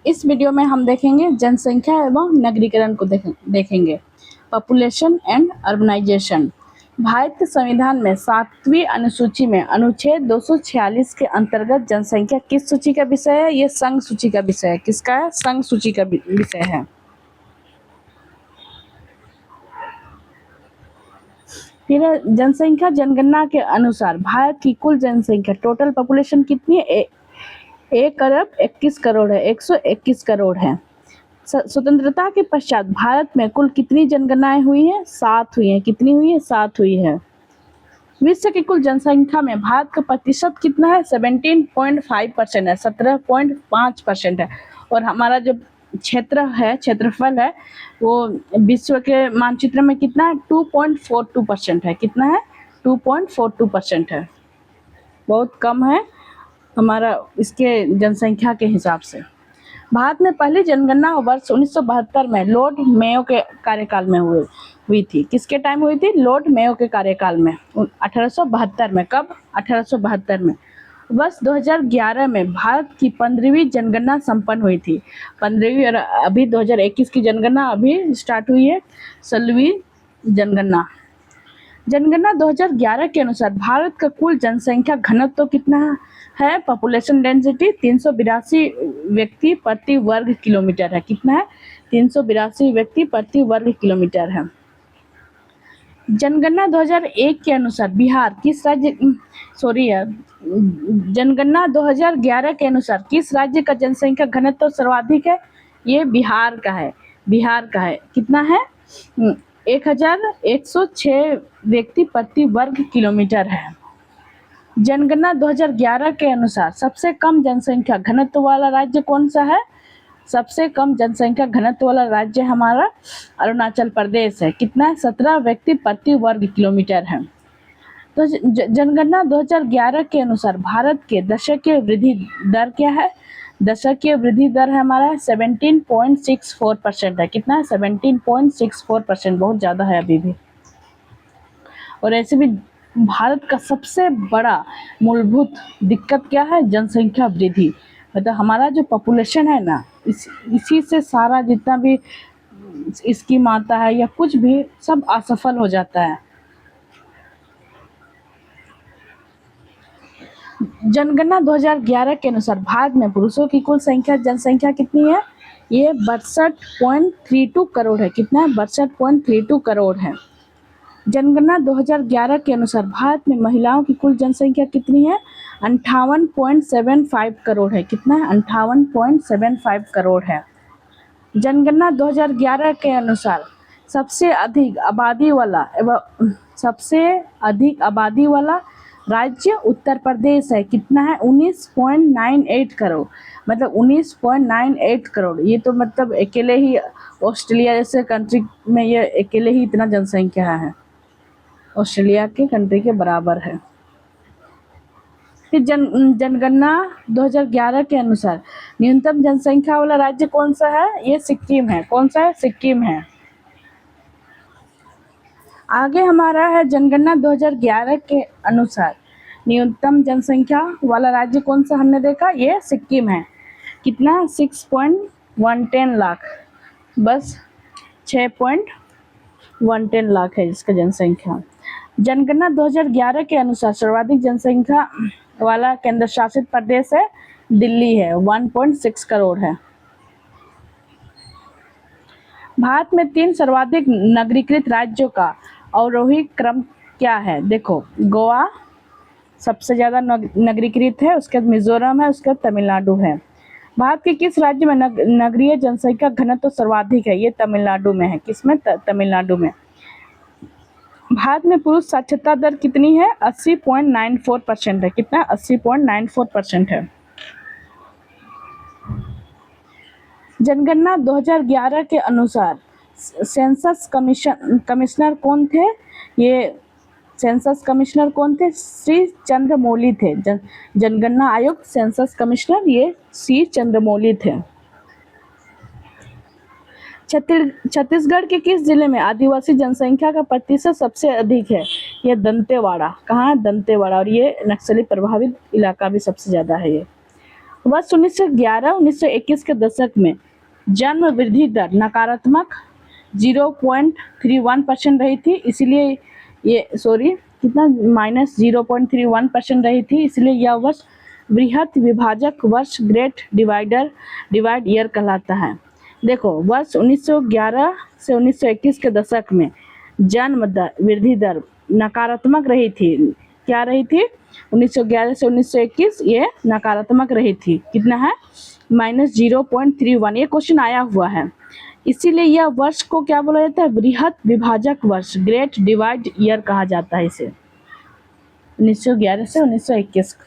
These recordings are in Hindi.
इस वीडियो में हम देखेंगे जनसंख्या एवं नगरीकरण को देखेंगे। Population and urbanisation. भारत के संविधान में 7वीं अनुसूची में अनुच्छेद 246 के अंतर्गत जनसंख्या किस सूची का विषय है? ये संघ सूची का विषय है। किसका है? संघ सूची का विषय है। फिर जनसंख्या जनगणना के अनुसार भारत की कुल जनसंख्या टोटल पॉपुलेशन कितनी है? 1,21 करोड़ है। 121 करोड़ है। स्वतंत्रता के पश्चात भारत में कुल कितनी जनगणनाएं हुई हैं? 7 हुई हैं। कितनी हुई है? 7 हुई है। विश्व की कुल जनसंख्या में भारत का प्रतिशत कितना है? 17.5% है। 17.5% है। और हमारा जो क्षेत्रफल है वो विश्व के मानचित्र में कितना है? 2.42% है। कितना है? 2.42% है। बहुत कम है हमारा इसके जनसंख्या के हिसाब से। भारत में पहली जनगणना वर्ष 1972 में लॉर्ड मेयो के कार्यकाल में हुई थी। किसके टाइम हुई थी? लॉर्ड मेयो के कार्यकाल में 1872 में। कब? 1872 में। वर्ष 2011 में भारत की 15वीं जनगणना संपन्न हुई थी। 15वीं, और अभी 2021 की जनगणना अभी स्टार्ट हुई है। 16वीं जनगणना। जनगणना 2011 के अनुसार भारत का कुल जनसंख्या घनत्व तो कितना है? पॉपुलेशन डेंसिटी 382 व्यक्ति प्रति वर्ग किलोमीटर है। कितना है? 382 व्यक्ति प्रति वर्ग किलोमीटर है। जनगणना 2001 के अनुसार बिहार किस राज्य जनगणना 2011 के अनुसार किस राज्य का जनसंख्या घनत्व सर्वाधिक है? ये बिहार का है। बिहार का है। कितना है? 1106 व्यक्ति प्रति वर्ग किलोमीटर है। जनगणना 2011 के अनुसार सबसे कम जनसंख्या घनत्व वाला राज्य कौन सा है? सबसे कम जनसंख्या घनत्व वाला राज्य हमारा अरुणाचल प्रदेश है। कितना है? 17 व्यक्ति प्रति वर्ग किलोमीटर है। तो जनगणना 2011 के अनुसार भारत के दशकीय वृद्धि दर क्या है? दशकीय वृद्धि दर है हमारा 17.64% है। कितना है? 17.64%। बहुत ज़्यादा है अभी भी। और ऐसे भी भारत का सबसे बड़ा मूलभूत दिक्कत क्या है? जनसंख्या वृद्धि। मतलब हमारा जो पॉपुलेशन है ना, इसी से सारा जितना भी स्कीम आता है या कुछ भी सब असफल हो जाता है। जनगणना 2011 के अनुसार भारत में पुरुषों की कुल जनसंख्या कितनी है? ये 62.32 करोड़ है। कितना है? 62.32 करोड़ है। जनगणना 2011 के अनुसार भारत में महिलाओं की कुल जनसंख्या कितनी है? 58.75 करोड़ है। कितना है? 58.75 करोड़ है। जनगणना 2011 के अनुसार सबसे अधिक आबादी वाला राज्य उत्तर प्रदेश है। कितना है? 19.98 करोड़। मतलब 19.98 करोड़। ये तो मतलब अकेले ही ऑस्ट्रेलिया जैसे कंट्री में ये अकेले ही इतना जनसंख्या है। ऑस्ट्रेलिया के कंट्री के बराबर है। फिर जनगणना 2011 के अनुसार न्यूनतम जनसंख्या वाला राज्य कौन सा है? ये सिक्किम है। कौन सा है? सिक्किम है। आगे हमारा है जनगणना 2011 के अनुसार न्यूनतम जनसंख्या वाला राज्य कौन सा हमने देखा? ये सिक्किम है। कितना? 6.110 लाख। बस 6.110 लाख है जिसका जनसंख्या। जनगणना 2011 के अनुसार सर्वाधिक जनसंख्या वाला केंद्र शासित प्रदेश है दिल्ली है। 1.6 करोड़ है। भारत में 3 सर्वाधिक नगरीकृत राज्यों का अवरोही क्रम क्या है? देखो, गोवा सबसे ज़्यादा नगरीकृत है, उसके बाद मिजोरम है, उसके बाद तमिलनाडु है। भारत के किस राज्य में नगरीय जनसंख्या घनत्व सर्वाधिक है? ये तमिलनाडु में है। किसमें? तमिलनाडु में। भारत में पुरुष साक्षरता दर कितनी है? 80.94% है। कितना? 80.94% है। जनगणना 2011 के अनुसार सेंसस कमिश्नर कौन थे? ये सेंसस कमिश्नर कौन थे? श्री चंद्रमौली थे। जनगणना आयुक्त सेंसस कमिश्नर ये श्री चंद्रमौली थे। छत्तीसगढ़ के किस जिले में आदिवासी जनसंख्या का प्रतिशत सबसे अधिक है? ये दंतेवाड़ा। कहाँ है? दंतेवाड़ा। और ये नक्सली प्रभावित इलाका भी सबसे ज़्यादा है ये। वर्ष 1911-1921 के दशक में जन्म वृद्धि दर नकारात्मक 0.31% रही थी, इसलिए ये कितना -0.31% रही थी, इसलिए यह वर्ष बृहत विभाजक वर्ष ग्रेट डिवाइड ईयर कहलाता है। देखो, वर्ष 1911 से 1921 के दशक में जन्म वृद्धि दर नकारात्मक रही थी। क्या रही थी? 1911 से 1921 ये नकारात्मक रही थी। कितना है? -0.31। ये क्वेश्चन आया हुआ है, इसीलिए यह वर्ष को क्या बोला जाता है? बृहत विभाजक वर्ष ग्रेट डिवाइड ईयर कहा जाता है इसे। 1911 से 1921।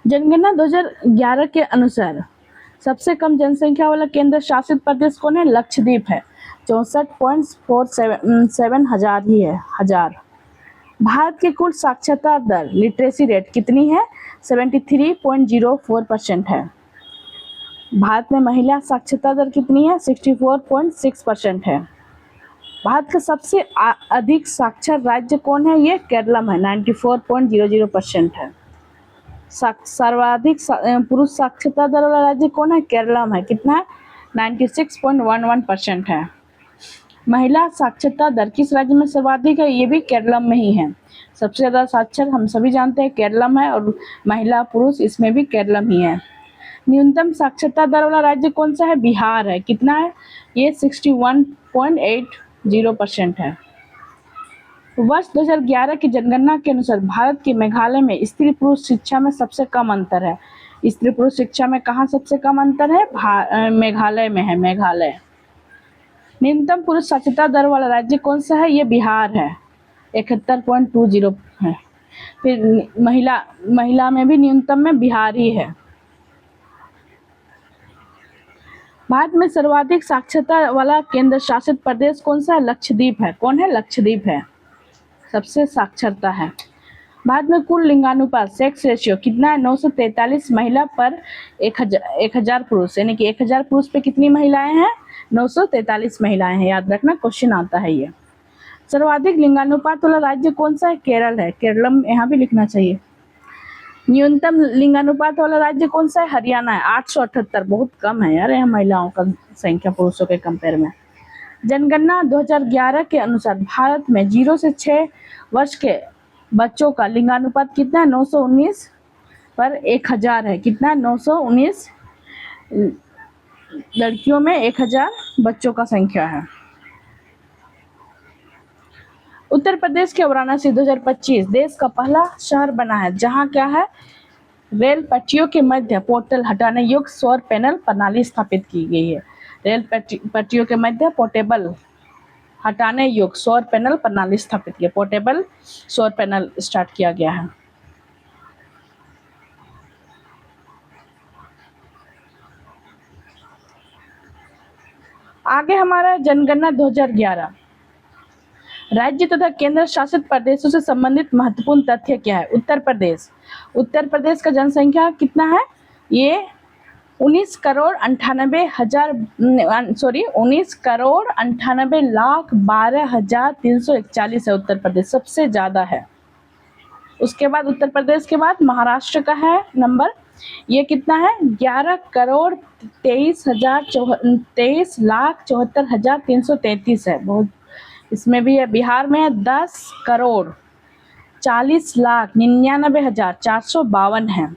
जनगणना 2011 के अनुसार सबसे कम जनसंख्या वाला केंद्र शासित प्रदेश कौन है? लक्षद्वीप है। 64.47 हजार ही है, हजार। भारत की कुल साक्षरता दर लिटरेसी रेट कितनी है? 73.04% है। भारत में महिला साक्षरता दर कितनी है? 64.6% है। भारत का सबसे अधिक साक्षर राज्य कौन है? ये केरलम है, 94.00% है। सर्वाधिक पुरुष साक्षरता दर वाला राज्य कौन है? केरलम है। कितना है? 96.11% है। महिला साक्षरता दर किस राज्य में सर्वाधिक है? ये भी केरलम में ही है। सबसे ज़्यादा साक्षर हम सभी जानते हैं केरलम है, और महिला पुरुष इसमें भी केरलम ही है। न्यूनतम साक्षरता दर वाला राज्य कौन सा है? बिहार है। कितना है? ये 61.80% है। वर्ष 2011 की जनगणना के अनुसार भारत के मेघालय में स्त्री पुरुष शिक्षा में सबसे कम अंतर है। स्त्री पुरुष शिक्षा में कहाँ सबसे कम अंतर है? मेघालय में है, मेघालय। न्यूनतम पुरुष साक्षरता दर वाला राज्य कौन सा है? ये बिहार है, 71.20 है। फिर महिला में भी न्यूनतम में बिहार ही है। भारत में सर्वाधिक साक्षरता वाला केंद्र शासित प्रदेश कौन सा है? लक्षद्वीप है। कौन है? लक्षद्वीप है, सबसे साक्षरता है। भारत में कुल लिंगानुपात सेक्स रेशियो कितना है? 943 महिला पर 1000 पुरुष, यानी कि 1000 पुरुष पे कितनी महिलाएं हैं? 943 महिलाएं हैं। याद रखना, क्वेश्चन आता है ये। सर्वाधिक लिंगानुपात वाला राज्य कौन सा है? केरल है, केरलम यहाँ भी लिखना चाहिए। न्यूनतम लिंगानुपात वाला राज्य कौन सा है? हरियाणा है, 878। बहुत कम है यार यहाँ महिलाओं का संख्या पुरुषों के कंपेयर में। जनगणना 2011 के अनुसार भारत में 0 से 6 वर्ष के बच्चों का लिंगानुपात कितना है? 919 पर 1000 है। कितना है? 919 लड़कियों में 1000 बच्चों का संख्या है। उत्तर प्रदेश के वाराणसी 2025 देश का पहला शहर बना है, जहां क्या है? रेल पटरियों के मध्य पोर्टल हटाने योग्य सौर पैनल प्रणाली स्थापित की गई है। रेल पटरियों के मध्य पोर्टेबल हटाने योग्य सौर पैनल प्रणाली स्थापित की, पोर्टेबल सौर पैनल स्टार्ट किया गया है। आगे हमारा जनगणना 2011 राज्य तथा केंद्र शासित प्रदेशों से संबंधित महत्वपूर्ण तथ्य क्या है? उत्तर प्रदेश का जनसंख्या कितना है? ये 19,98,12,341 है। उत्तर प्रदेश सबसे ज्यादा है। उसके बाद उत्तर प्रदेश के बाद महाराष्ट्र का है नंबर, ये कितना है? 11,23,74,333 है, बहुत। इसमें भी है। बिहार में है 10,40,99,452 है।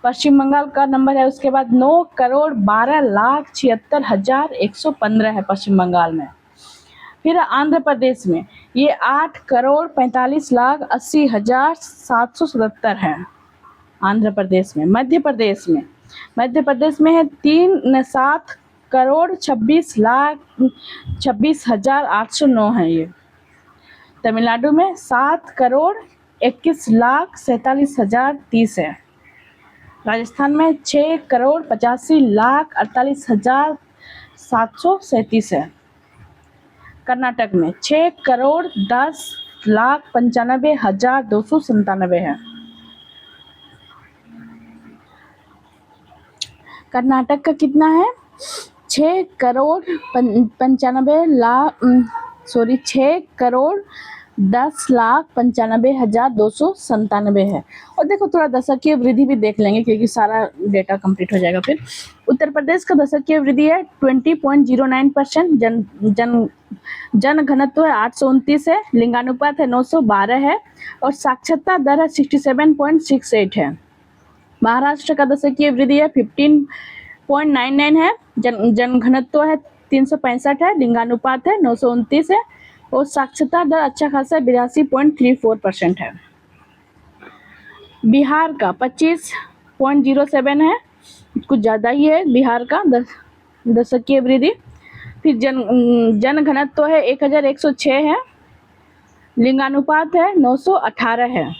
पश्चिम बंगाल का नंबर है उसके बाद 9,12,76,115 है पश्चिम बंगाल में। फिर आंध्र प्रदेश में ये 8,45,80,777 है आंध्र प्रदेश में। मध्य प्रदेश में है 7,26,26,809 है ये। तमिलनाडु में 7,21,47,030 है। राजस्थान में 6,85,48,737 है। कर्नाटक में 6,10,95,297 है। कर्नाटक का कितना है? 6,95,00,000 6,92,00,000 10,95,297 है। और देखो थोड़ा दशकीय वृद्धि भी देख लेंगे क्योंकि सारा डेटा कंप्लीट हो जाएगा फिर। उत्तर प्रदेश का दशकीय वृद्धि है 20.09%, जन घनत्व है 829 है, लिंगानुपात है 912 है और साक्षरता दर है 67.68 है। महाराष्ट्र का दशकीय वृद्धि है 15.99 है, जन घनत्व है 365 है, लिंगानुपात है 929 है और साक्षरता दर अच्छा खासा 82.34% है। बिहार का 25.07 है, कुछ ज़्यादा ही है बिहार का दशकीय वृद्धि। फिर जन घनत्व है 1106 है, लिंगानुपात है 918 है।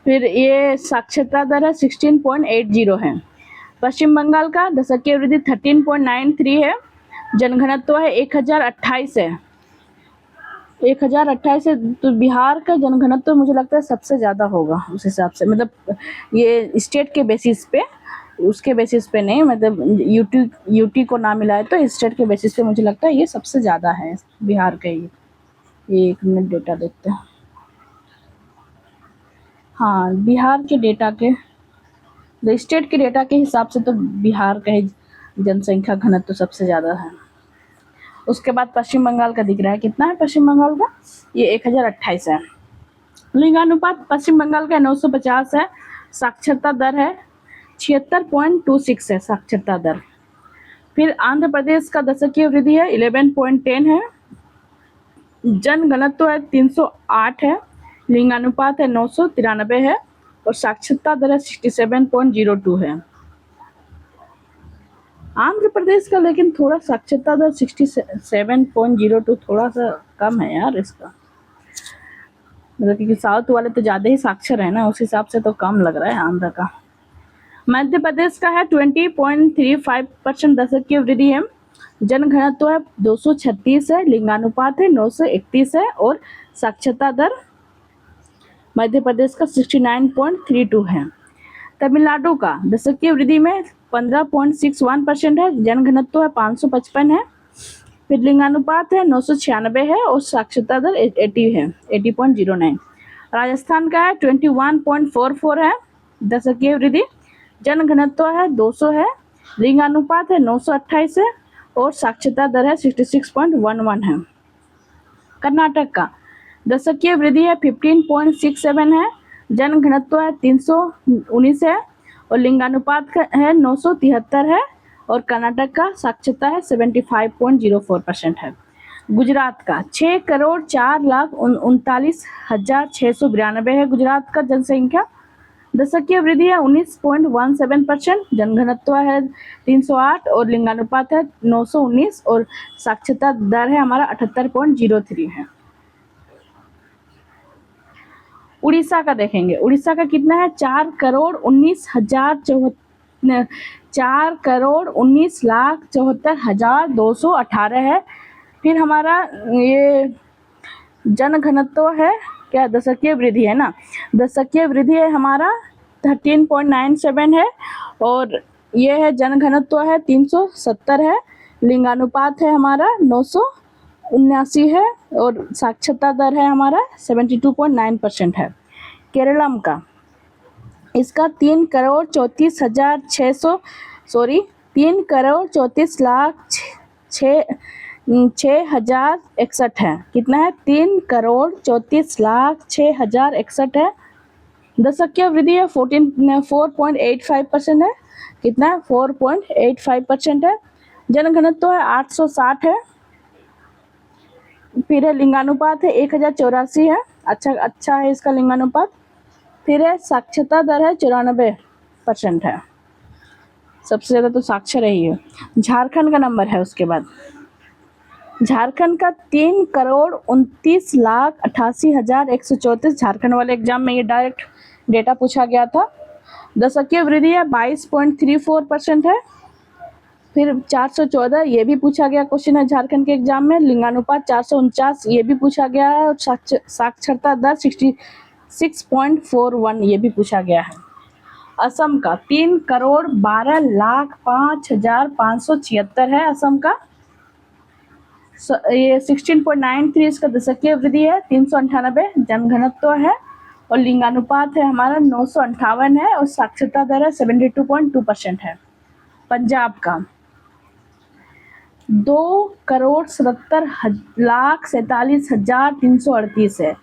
फिर ये साक्षरता दर है 16.80 है। पश्चिम बंगाल का दशकीय वृद्धि 13.93 है, जनघनत्व है 1028 है। 1028 है तो बिहार का जनघनत्व मुझे लगता है सबसे ज़्यादा होगा उस हिसाब से, मतलब ये स्टेट के बेसिस पे, उसके बेसिस पे नहीं, मतलब यूटी को ना मिलाए तो स्टेट के बेसिस पे मुझे लगता है ये सबसे ज़्यादा है बिहार का। ये 1 मिनट डेटा देखते हैं। हाँ, बिहार के डेटा के स्टेट के डेटा के हिसाब से तो बिहार का ही जनसंख्या घनत्व तो सबसे ज़्यादा है। उसके बाद पश्चिम बंगाल का दिख रहा है, कितना है पश्चिम बंगाल का, ये 1028 है। लिंगानुपात पश्चिम बंगाल का 950 है। साक्षरता दर है 76.26 है साक्षरता दर। फिर आंध्र प्रदेश का दशकीय वृद्धि है 11.10 है, जन घनत्व है 308 है, लिंगानुपात है 993 है और साक्षरता दर है 67.02 है। आंध्र प्रदेश का लेकिन थोड़ा साक्षरता दर 67.02 थोड़ा सा कम है यार इसका, मतलब क्योंकि साउथ वाले तो ज़्यादा ही साक्षर है ना, उस हिसाब से तो कम लग रहा है आंध्र का। मध्य प्रदेश का है 20.35% दशकीय वृद्धि है, जन घनत्व है 236 है, लिंगानुपात है 931 है और साक्षरता दर मध्य प्रदेश का 69.32 है। तमिलनाडु का दशकीय वृद्धि में 15.61% है, जन घनत्व है 555 है, फिर लिंगानुपात है 996 है और साक्षरता दर 80 है, 80.09। राजस्थान का है 21.44 है दशकीय वृद्धि, जन घनत्व है 200 है, लिंगानुपात है 928 है और साक्षरता दर है 66.11 है। कर्नाटक का दशकीय वृद्धि है 15.67 है, जन घनत्व है 319 है और लिंगानुपात है 973 है और कर्नाटक का साक्षरता है 75.04% है। गुजरात का 6,04,39,692 है गुजरात का जनसंख्या। दशकीय वृद्धि है 19.17%, जनघनत्व है 308 और लिंगानुपात है 919 और साक्षरता दर है हमारा 78.03 है। उड़ीसा का देखेंगे, उड़ीसा का कितना है 4,19,74,218 है। फिर हमारा ये जन घनत्व है क्या, दशकीय वृद्धि है ना, दशकीय वृद्धि है हमारा 13.97 है और ये है जन घनत्व है 370 है, लिंगानुपात है हमारा 979 है और साक्षरता दर है हमारा 72.9% है। केरलम का इसका 3,34,661 है, कितना है 3,34,06,61 है। दशकीय वृद्धि है 4.85% है, कितना है 4.85% है। जनघनत्व है 860 है, फिर है लिंगानुपात है 1084 है, अच्छा है इसका लिंगानुपात। फिर है साक्षरता दर है 94% है, सबसे ज़्यादा तो साक्षर ही है। झारखंड का नंबर है उसके बाद, झारखंड का 3,29,88,134, झारखंड वाले एग्जाम में ये डायरेक्ट डेटा पूछा गया था। दशकीय वृद्धि है 22.34% है। फिर 414 ये भी पूछा गया क्वेश्चन है झारखंड के एग्जाम में। लिंगानुपात 449 ये भी पूछा गया है और साक्षरता दर 66.41 ये भी पूछा गया है। असम का 3,12,05,576 है असम का। ये 16.93 इसका दशकीय वृद्धि है, 398 जनघनत्व है और लिंगानुपात है हमारा 958 है और साक्षरता दर है 72.2% है। पंजाब का 2,77,47,338 है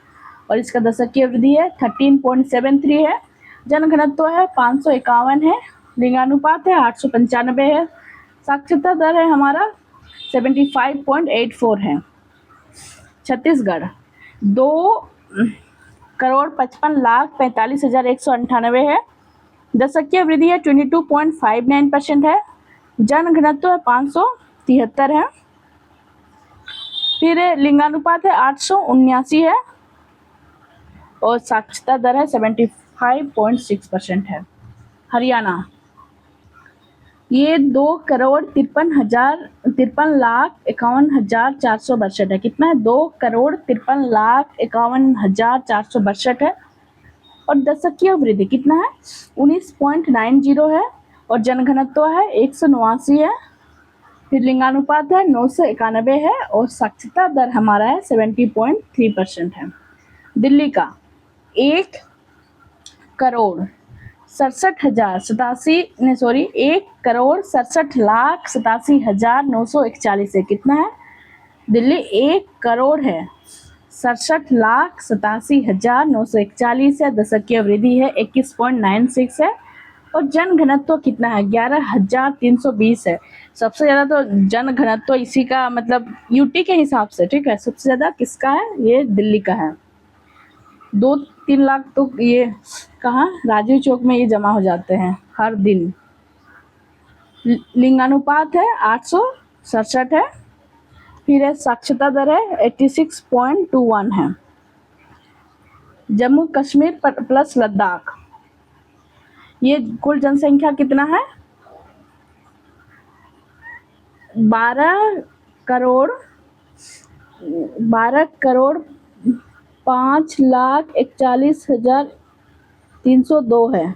और इसका दशकीय वृद्धि है 13.73 है। जनघनत्व है 551 है, लिंगानुपात है 895 है, साक्षरता दर है हमारा 75.84 है। छत्तीसगढ़ 2,55,45,198 है, दशकीय वृद्धि है 22.59% है, जनघनत्व है 573 है, फिर लिंगानुपात है 879 है और साक्षरता दर है 75.6% है। हरियाणा ये 2,53,51,462 है। कितना है? 2,53,51,462 है और दशकीय वृद्धि कितना है? 19.90 है और जनघनत्व है 189 है, फिर लिंगानुपात है 991 है और साक्षरता दर हमारा है 70.3% है। दिल्ली का 1,67,941 है। कितना है? दिल्ली 1,00,00,000 है, 67,87,941 है, दशकीय वृद्धि है 21.96 है और जनघनत्व कितना है? 11,320 है। सबसे ज़्यादा तो जनघनत्व इसी का मतलब यूटी के हिसाब से, ठीक है, सबसे ज़्यादा किसका है? ये दिल्ली का है। 2-3 लाख तो ये कहाँ राजीव चौक में ये जमा हो जाते हैं हर दिन। लिंगानुपात है 867 है, फिर है साक्षरता दर है 86.21 है। जम्मू कश्मीर प्लस लद्दाख ये कुल जनसंख्या कितना है? 12,05,41,302 है।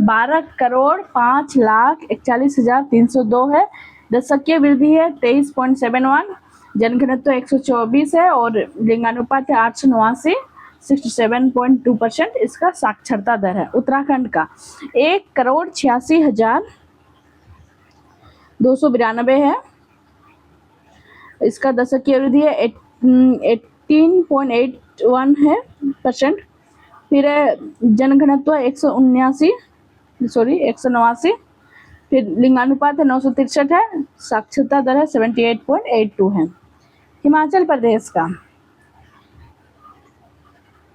12,05,41,302 है, दशकीय वृद्धि है 23.71, जनघनत्व 124 है और लिंगानुपात है 889, 67.2% इसका साक्षरता दर है। उत्तराखंड का 1,86,292 है, इसका दशकीय वृद्धि है 18.81 है %, फिर है जनघनत्व 189, फिर लिंगानुपात है 963 है, साक्षरता दर है 78.82 है। हिमाचल प्रदेश का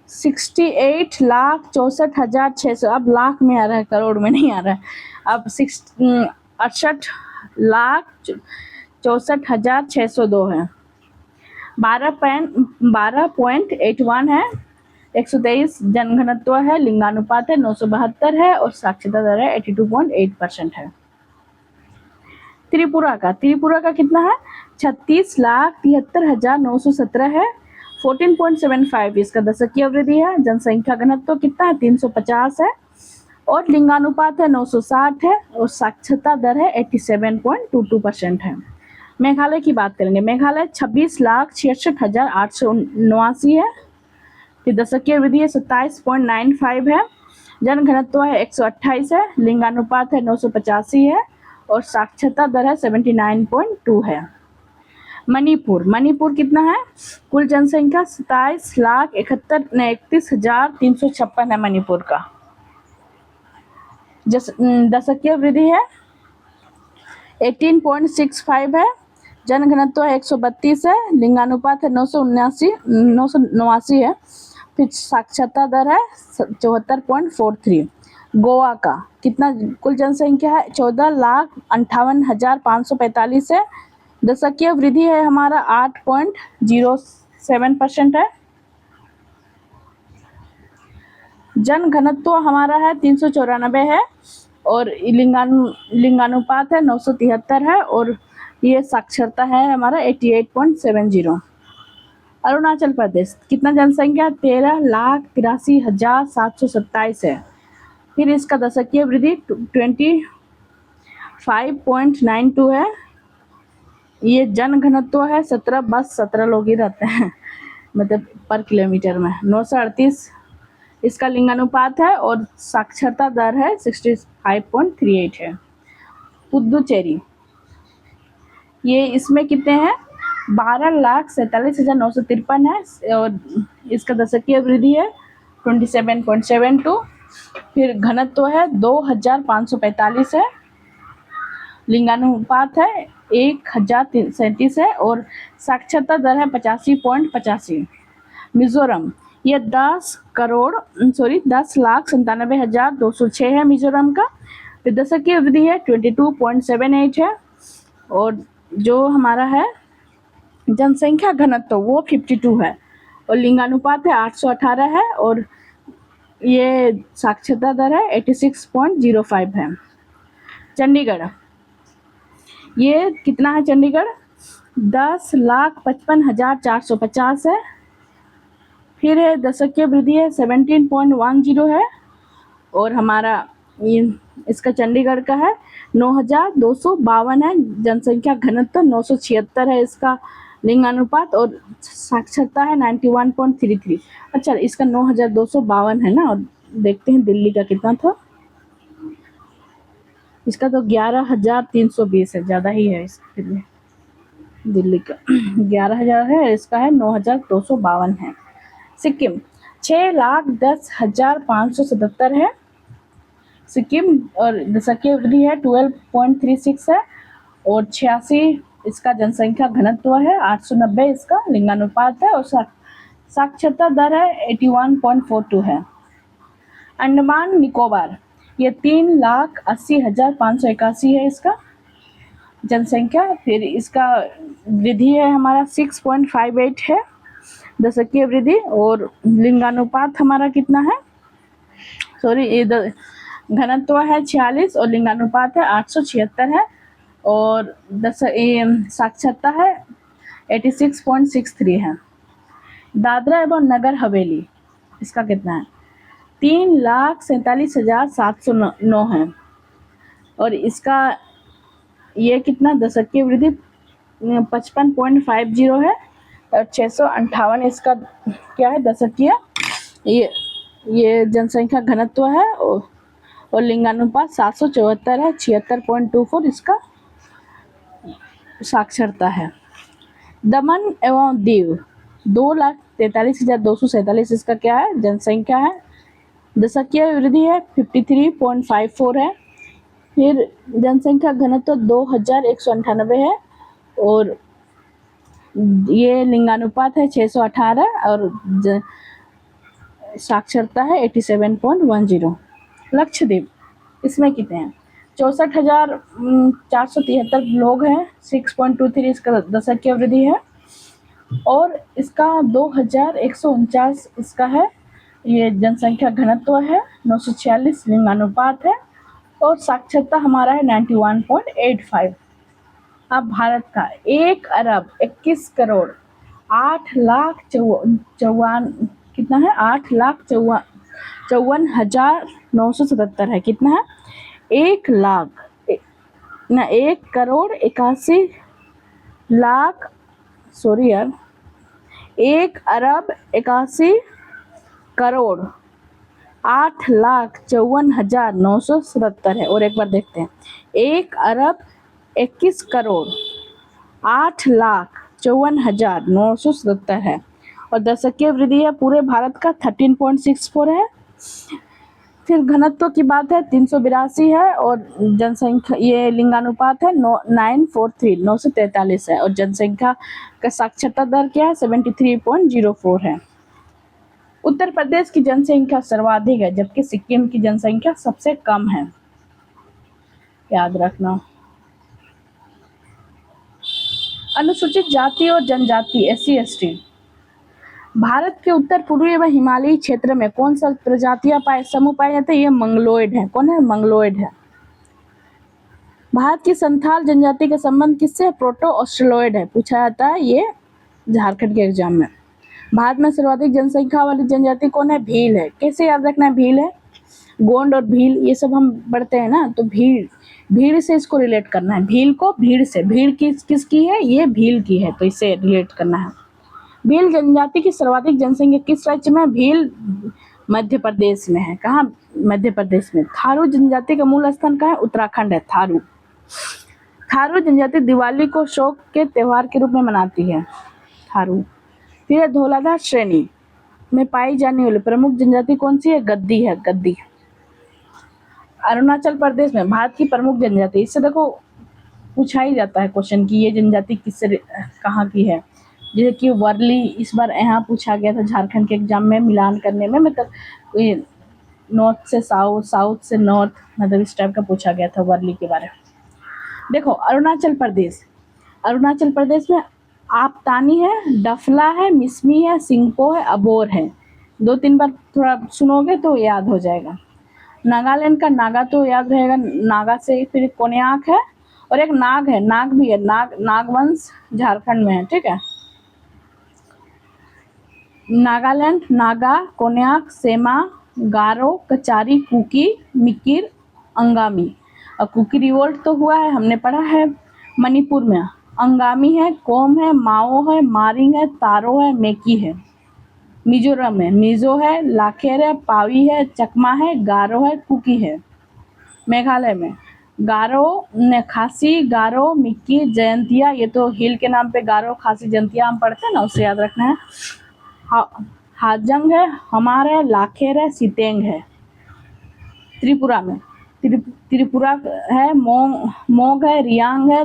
68,64,600, अब लाख में आ रहा है, करोड़ में नहीं आ रहा है। अब 68,64,602 है, 12.81 है, 123 जनघनत्व है, लिंगानुपात है 972 है और साक्षरता दर है 82.8% है। त्रिपुरा का कितना है? 36,73,917 है, 14.75 इसका दशकीय वृद्धि है। जनसंख्या घनत्व कितना है? 350 है और लिंगानुपात है 960 है और साक्षरता दर है 87.22% है। मेघालय की बात करेंगे। मेघालय 26,66,879 है, फिर दशकीय वृद्धि है 27.95 है, जनघनत्व है 128 है, लिंगानुपात है 985 है और साक्षरता दर है 79.2 है। मणिपुर कितना है? कुल जनसंख्या 27,31,356 है मणिपुर का। दशकीय वृद्धि है 18.65 है, जनघनत्व है 132 है, लिंगानुपात है 989 है, फिर साक्षरता दर है 74.43। गोवा का कितना कुल जनसंख्या है? 14,58,545 है, दशकीय वृद्धि है हमारा 8.07% है, जनघनत्व हमारा है 394 है और लिंगानुपात है 973 है और ये साक्षरता है हमारा 88.70। अरुणाचल प्रदेश कितना जनसंख्या? 13,83,727 है, फिर इसका दशकीय वृद्धि 25.92 है, ये जन घनत्व है 17, बस 17 लोग ही रहते हैं मतलब पर किलोमीटर में। 938 इसका लिंगानुपात है और साक्षरता दर है 65.38 है। पुदुचेरी, ये इसमें कितने हैं, 12,47,953 है और इसका दशकीय वृद्धि है 27.72। फिर घनत्व है 2,545 है, लिंगानुपात है 1,037 है और साक्षरता दर है 85.85। मिजोरम, ये 10,97,206 है मिजोरम का। फिर दशकीय वृद्धि है 22.78 है और जो हमारा है जनसंख्या घनत्व वो 52 है और लिंगानुपात है 818 है और ये साक्षरता दर है 86.05 है। चंडीगढ़, ये कितना है चंडीगढ़, 10,55,450 है। फिर है दशकीय वृद्धि है 17.10 है और हमारा ये इसका चंडीगढ़ का है 9,252 है, जनसंख्या घनत्व 976 है इसका लिंगानुपात और साक्षरता है 91.33। अच्छा, इसका 9,252 है ना, और देखते हैं दिल्ली का कितना था। इसका तो 11,320 है, ज़्यादा ही है इसके लिए। दिल्ली का 11,000 है, इसका है 9,252 है। सिक्किम 6,10,577 है सिक्किम और दशकीय वृद्धि है 12.36 है और 86 इसका जनसंख्या घनत्व है, 890 इसका लिंगानुपात है और साक्षरता दर है 81.42 है। अंडमान निकोबार, ये 3,80,581 है इसका जनसंख्या। फिर इसका वृद्धि है हमारा 6.58 है दशकीय वृद्धि और लिंगानुपात हमारा कितना है, सॉरी घनत्व है 46 और लिंगानुपात है 876 है और साक्षरता है 86.63 है। दादरा एवं नगर हवेली, इसका कितना है, 3,47,709 है और इसका ये कितना दशकीय वृद्धि 55.50 है और 658 इसका क्या है दशकीय ये जनसंख्या घनत्व है और लिंगानुपात 774 है, 76.24 इसका साक्षरता है। दमन एवं दीव 2,43,247 इसका क्या है जनसंख्या है, दशकीय वृद्धि है 53.54 है। फिर जनसंख्या घनत्व 2,198 है और ये लिंगानुपात है 618 और साक्षरता है 87.10। लक्षद्वीप, इसमें कितने हैं, 64,473 लोग हैं, 6.23 इसका दशकीय वृद्धि है और इसका 2,149 इसका है ये जनसंख्या घनत्व है, 946 लिंगानुपात है और साक्षरता हमारा है 91.85। अब भारत का 1,21,08,54,977 कितना है, 8,54,977 है, कितना है 1,81,00,000 सॉरी यार 1,81,54,977 है। और एक बार देखते हैं, 1,21,08,54,977 है और दशकीय वृद्धि है पूरे भारत का 13.64 है। फिर घनत्व की बात है 382 है और जनसंख्या ये लिंगानुपात है 943 है और जनसंख्या का साक्षरता दर क्या है 73.04 है। उत्तर प्रदेश की जनसंख्या सर्वाधिक है जबकि सिक्किम की जनसंख्या सबसे कम है, याद रखना। अनुसूचित जाति और जनजाति SC/ST, भारत के उत्तर पूर्वी एवं हिमालयी क्षेत्र में कौन सा प्रजातियां समूह पाए जाते हैं, ये मंगलोइड है। कौन है, मंगलोइड है। भारत की संथाल जनजाति का संबंध किससे है, प्रोटो ऑस्ट्रेलोइड है, पूछा जाता है ये झारखंड के एग्जाम में। भारत में सर्वाधिक जनसंख्या वाली जनजाति कौन है, भील है। कैसे याद रखना है, भील है। गोंड और भील ये सब हम पढ़ते हैं ना, तो भीड़ से इसको रिलेट करना है। भील को भीड़ से, भीड़ किसकी है, ये भील की है, तो इसे रिलेट करना है। भील जनजाति की सर्वाधिक जनसंख्या किस राज्य में है? भील मध्य प्रदेश में है। कहाँ? मध्य प्रदेश में। थारू जनजाति का मूल स्थान कहाँ है? उत्तराखंड है थारू। थारू जनजाति दिवाली को शोक के त्योहार के रूप में मनाती है, थारू। फिर धौलाधार श्रेणी में पाई जाने वाली प्रमुख जनजाति कौन सी है? गद्दी है, गद्दी। अरुणाचल प्रदेश में भारत की प्रमुख जनजाति, इससे देखो पूछा ही जाता है क्वेश्चन कि ये जनजाति किससे कहाँ की है। जैसे कि वर्ली इस बार यहाँ पूछा गया था झारखंड के एग्जाम में, मिलान करने में, मतलब नॉर्थ से साउथ, साउथ से नॉर्थ, मतलब इस टाइप का पूछा गया था वर्ली के बारे में। देखो अरुणाचल प्रदेश में आपतानी है, डफला है, मिसमी है, सिंगपो है, अबोर है। 2-3 बार थोड़ा सुनोगे तो याद हो जाएगा। नागालैंड का नागा तो याद रहेगा, नागा से। फिर कोन्याक है और एक नाग है, नाग भी है, नागवंश झारखंड में है, ठीक है। नागालैंड, नागा, कोन्याक, सेमा, गारो, कचारी, कुकी, मिकिर, अंगामी। और कुकी रिवोल्ट तो हुआ है, हमने पढ़ा है मणिपुर में। अंगामी है, कोम है, माओ है, मारिंग है, तारो है, मेकी है। मिजोरम में मिजो है, लाखेर है, पावी है, चकमा है, गारो है, कुकी है। मेघालय में गारो, खासी, गारो, मिक्की, जयंतिया, ये तो हिल के नाम पे गारो, खासी, जयंतिया हम पढ़ते हैं ना, उसे याद रखना है। हाजंग है, हमार है, लाखेर है, सितेंग है। त्रिपुरा में त्रिपुरा है, मोग है, रियांग है,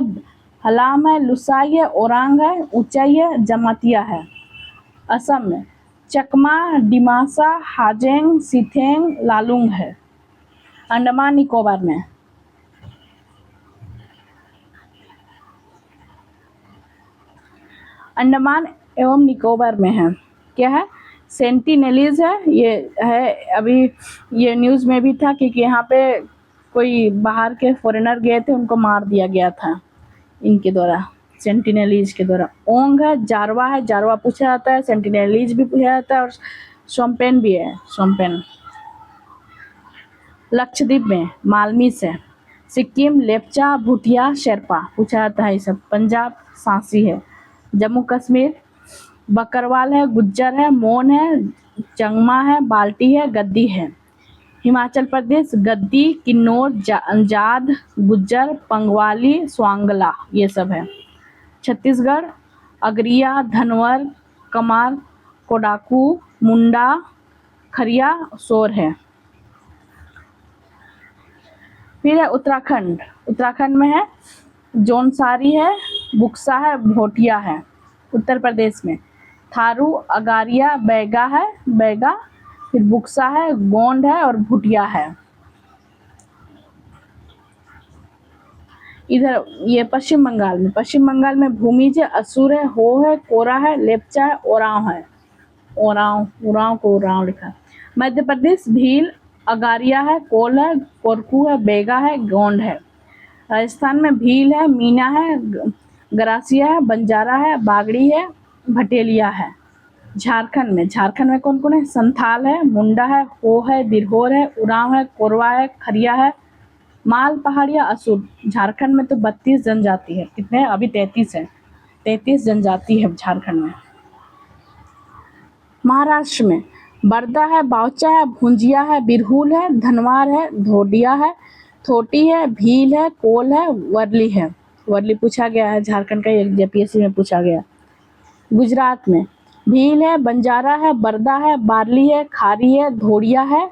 हलाम है, लुसाई है, ओरांग है, ऊंचाई है, जमातिया है। असम में चकमा, डिमासा, हाजेंग, सिथेंग, लालुंग है। अंडमान निकोबार में अंडमान एवं निकोबार में है, क्या है? सेंटिनेलीज है। ये है, अभी ये न्यूज़ में भी था क्योंकि यहाँ पे कोई बाहर के फॉरेनर गए थे, उनको मार दिया गया था इनके द्वारा, सेंटिनेलीज के द्वारा। ओंग है, जारवा है, जारवा पूछा जाता है, सेंटिनेलीज भी पूछा जाता है, और शोम्पेन भी है, शोम्पेन। लक्षद्वीप में मालमीस है। सिक्किम लेप्चा, भूटिया, शेरपा पूछा जाता है ये सब। पंजाब सांसी है। जम्मू कश्मीर बकरवाल है, गुज्जर है, मोन है, चंगमा है, बाल्टी है, गद्दी है। हिमाचल प्रदेश गद्दी, किन्नौर, जाद, गुज्जर, पंगवाली, स्वांगला, ये सब है। छत्तीसगढ़ अगरिया, धनवर, कमार, कोडाकू, मुंडा, खरिया, सोर है। फिर है उत्तराखंड में है जौनसारी है, बुक्सा है, भोटिया है। उत्तर प्रदेश में थारू, अगारिया, बैगा है, बैगा, फिर बुक्सा है, गोंड है और भुटिया है। इधर ये पश्चिम बंगाल में भूमिज है, असुर है, हो है, कोरा है, लेप्चा है, ओरांव है। ओरांव को ओरांव लिखा है। मध्य प्रदेश भील, अगारिया है, कोल है, कोरकू है, बेगा है, गोंड है। राजस्थान में भील है, मीना है, गरासिया है, बंजारा है, बागड़ी है, भटेलिया है। झारखंड में कौन कौन है? संथाल है, मुंडा है, हो है, दिरहोर है, उरांव है, कोरवा है, खरिया है, माल, पहाड़िया, असुर। झारखंड में तो 32 जनजाति है। कितने हैं? अभी 33 है। 33 जनजाति है झारखंड में। महाराष्ट्र में बरदा है, बावचा है, भुंजिया है, बिरहुल है, धनवार है, धोडिया है, थोटी है, भील है, कोल है, वर्ली है। वर्ली पूछा गया है झारखंड का, जेपीएससी में पूछा गया। गुजरात में भील है, बंजारा है, बरदा है, बारली है, खारी है, धोड़िया है,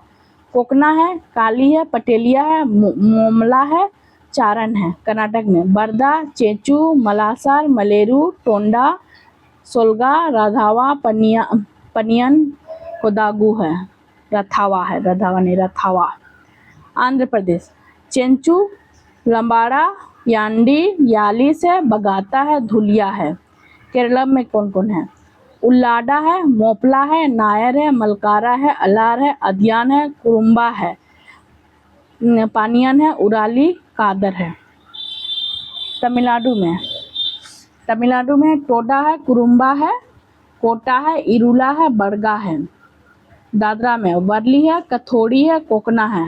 कोकना है, काली है, पटेलिया है, मोमला है, चारण है। कर्नाटक में बरदा, चेचू, मलासार, मलेरू, टोंडा, सोलगा, राधावा, पनियन, कोदागू है। रथावा है, रधावा नहीं, रथावा। आंध्र प्रदेश चेंचू, लंबाड़ा, यांडी, यालिस है, बगाता है, धुलिया है। केरला में कौन कौन है? उल्लाडा है, मोपला है, नायर है, मलकारा है, अलार है, अदियान है, कुरुम्बा है, पानियन है, उराली, कादर है। तमिलनाडु में टोडा है, कुरुम्बा है, कोटा है, इरुला है, बड़गा है। दादरा में वर्ली है, कथोड़ी है, कोकना है।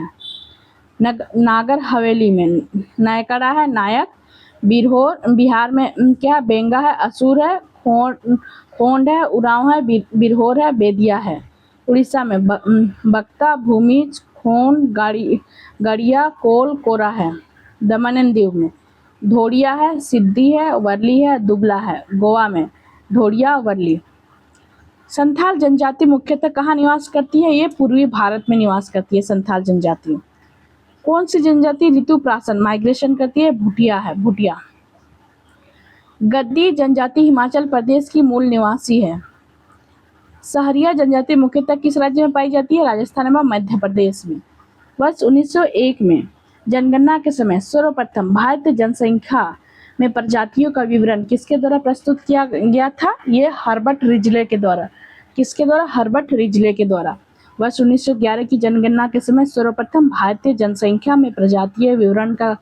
नागर हवेली में नायकड़ा है, नायक। बिहार में क्या है, बेंगा है, असुर है, खोंड है, उरांव है, बिरहोर है, बेदिया है। उड़ीसा में बक्ता, भूमिज, खोंड, गड़िया, कोल, कोरा है। दमन एंड दीव में धोड़िया है, सिद्धि है, वर्ली है, दुबला है। गोवा में ढोड़िया, वर्ली। संथाल जनजाति मुख्यतः कहाँ निवास करती है? ये पूर्वी भारत में निवास करती है संथाल जनजाति। कौन सी जनजाति ऋतुप्राशन माइग्रेशन करती है? भूटिया है, भूटिया। गद्दी जनजाति हिमाचल प्रदेश की मूल निवासी है। सहरिया जनजाति मुख्यतः किस राज्य में पाई जाती है? राजस्थान में, मध्य प्रदेश में। वर्ष 1901 में जनगणना के समय सर्वप्रथम भारतीय जनसंख्या में प्रजातियों का विवरण किसके द्वारा प्रस्तुत किया गया था? ये हर्बर्ट रिजले के द्वारा। किसके द्वारा? हर्बर्ट रिजले के द्वारा। वर्ष 1911 की जनगणना के समय सर्वप्रथम भारतीय जनसंख्या में प्रजातीय विवरण का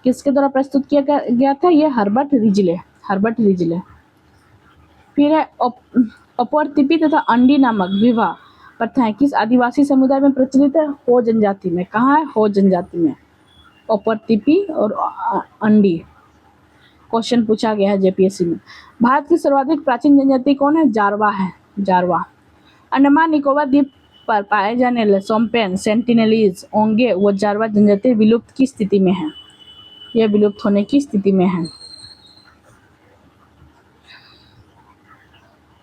किसके द्वारा प्रस्तुत किया गया था? ये हर्बर्ट रिजले। फिर है अपवर्तिपी तथा अंडी नामक विवाह प्रथाएं किस आदिवासी समुदाय में प्रचलित है? हो जनजाति में। कहाँ है? हो जनजाति में। अपवर्तिपी और अंडी क्वेश्चन पूछा गया है जेपीएससी में। भारत की सर्वाधिक प्राचीन जनजाति कौन है? जारवा है, जारवा। अंडमान निकोबार द्वीप पर पाए जाने वाले सोम्पेन, सेंटिनेलीज, ओंगे व जारवा जनजाति विलुप्त की स्थिति में है। यह विलुप्त होने की स्थिति में है।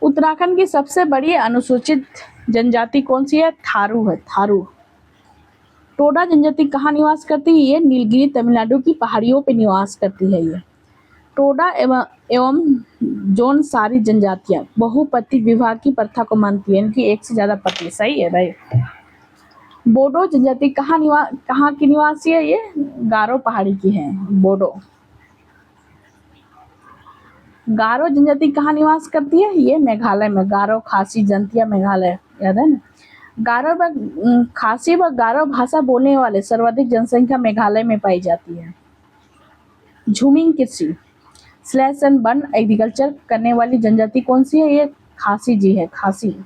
उत्तराखंड की सबसे बड़ी अनुसूचित जनजाति कौन सी है? थारू है, थारू। टोडा जनजाति कहाँ निवास करती है? ये नीलगिरी तमिलनाडु की पहाड़ियों पे निवास करती है। ये टोडा एवं जोनसारी जनजातियां बहुपति विवाह की प्रथा को मानती है, इनकी एक से ज्यादा पति। सही है भाई। बोडो जनजाति कहाँ की निवासी है? ये गारो पहाड़ी की है, बोडो। गारो जनजाति कहाँ निवास करती है? ये मेघालय में। गारो, खासी, जंतिया, मेघालय, याद है ना। गारो व खासी व गारो भाषा बोलने वाले सर्वाधिक जनसंख्या मेघालय में पाई जाती है। झूमिंग कृषि स्लैश एंड बर्न एग्रीकल्चर करने वाली जनजाति कौन सी है? ये खासी जी है, खासी।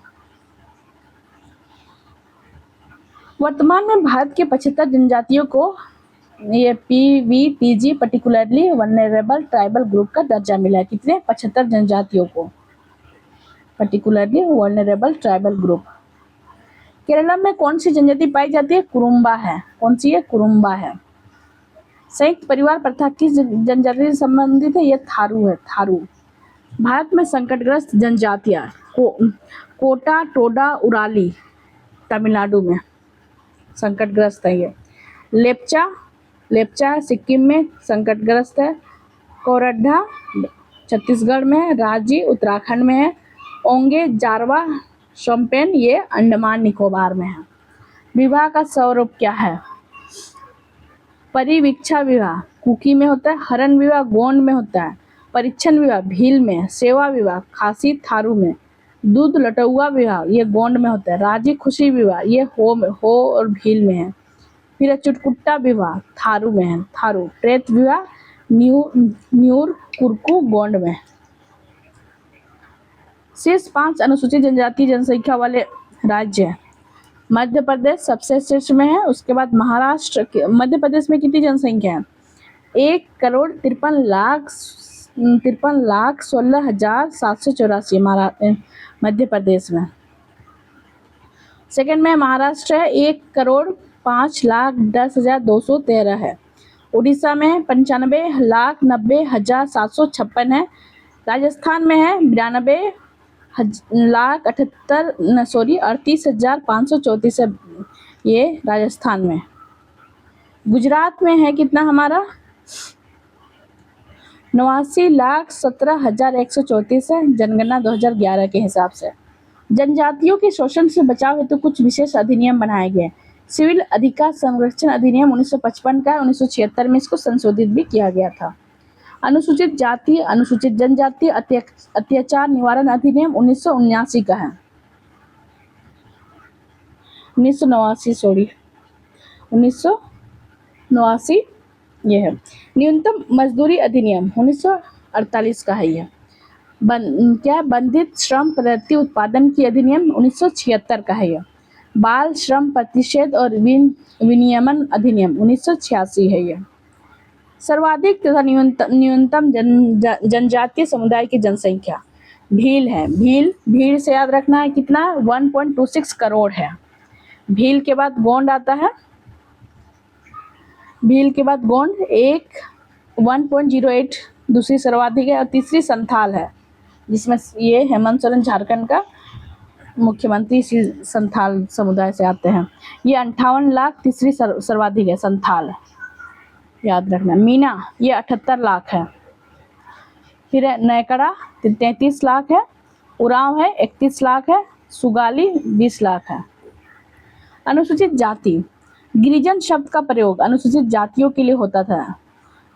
वर्तमान में भारत के 75 जनजातियों को ये PVTG particularly vulnerable tribal group का दर्जा मिला है। कितने? 75 जनजातियों को particularly vulnerable tribal group. Kerala में कौन सी जनजाति पाई जाती है? कुरुम्बा है। कौन सी है? कुरुम्बा है। संयुक्त परिवार प्रथा किस जनजाति से संबंधित है? यह थारू है, थारू। भारत में संकटग्रस्त जनजातियां कोटा, टोडा, उराली तमिलनाडु में संकटग्रस्त है। ये लेप्चा है, सिक्किम में संकटग्रस्त है। कोरड्ढा छत्तीसगढ़ में है। राजी उत्तराखंड में है। ओंगे, जारवा, शोम्पेन ये अंडमान निकोबार में है। विवाह का स्वरूप क्या है? परिवीक्षा विवाह कुकी में होता है। हरण विवाह गोंड में होता है। परीक्षण विवाह भील में। सेवा विवाह खासी, थारू में। दूध लटुआ विवाह ये गोंड में होता है। राजी खुशी विवाह ये हो और भील में है। फिर चुटकुट्टा विवाह थारू में है, थारू। प्रेत विवाह न्यूर, कुरकू, गोंड में। शीर्ष 5 अनुसूचित जनजाति जनसंख्या वाले राज्य। मध्य प्रदेश सबसे शीर्ष में है। उसके बाद महाराष्ट्र। मध्य प्रदेश में कितनी जनसंख्या है? 1,53,16,784 मध्य प्रदेश में। सेकंड में महाराष्ट्र है, 1,05,10,213 है। उड़ीसा में 95,90,756 है। राजस्थान में है 38,534 है, ये राजस्थान में। गुजरात में है कितना हमारा? 89,17,134 है, जनगणना 2011 के हिसाब से। जनजातियों के शोषण से बचाव हेतु कुछ विशेष अधिनियम बनाए गए। सिविल अधिकार संरक्षण अधिनियम 1955 का है। 1976 में इसको संशोधित भी किया गया था। अनुसूचित जाति अनुसूचित जनजाति अत्याचार निवारण अधिनियम 1979 का है। 1989 ये है। न्यूनतम मजदूरी अधिनियम 1948 का है। यह बंधित श्रम पद्धति उत्पादन की अधिनियम 1976 का है। यह बाल श्रम प्रतिषेध और विनियमन अधिनियम 1986 है ये। सर्वाधिक तथा न्यूनतम जनजातीय समुदाय की जनसंख्या भील है। भील से याद रखना है कितना, 1.26 करोड़ है। भील के बाद गोंड आता है, भील के बाद गोंड 1.08 दूसरी सर्वाधिक है, और तीसरी संथाल है, जिसमें ये हेमंत सोरेन झारखंड का मुख्यमंत्री इसी संथाल समुदाय से आते हैं। ये 58 लाख तीसरी सर्वाधिक है, संथाल याद रखना। मीना ये 78 लाख है। फिर है नैकड़ा 33 लाख है। उरांव है 31 लाख है। सुगाली 20 लाख है। अनुसूचित जाति, गिरिजन शब्द का प्रयोग अनुसूचित जातियों के लिए होता था,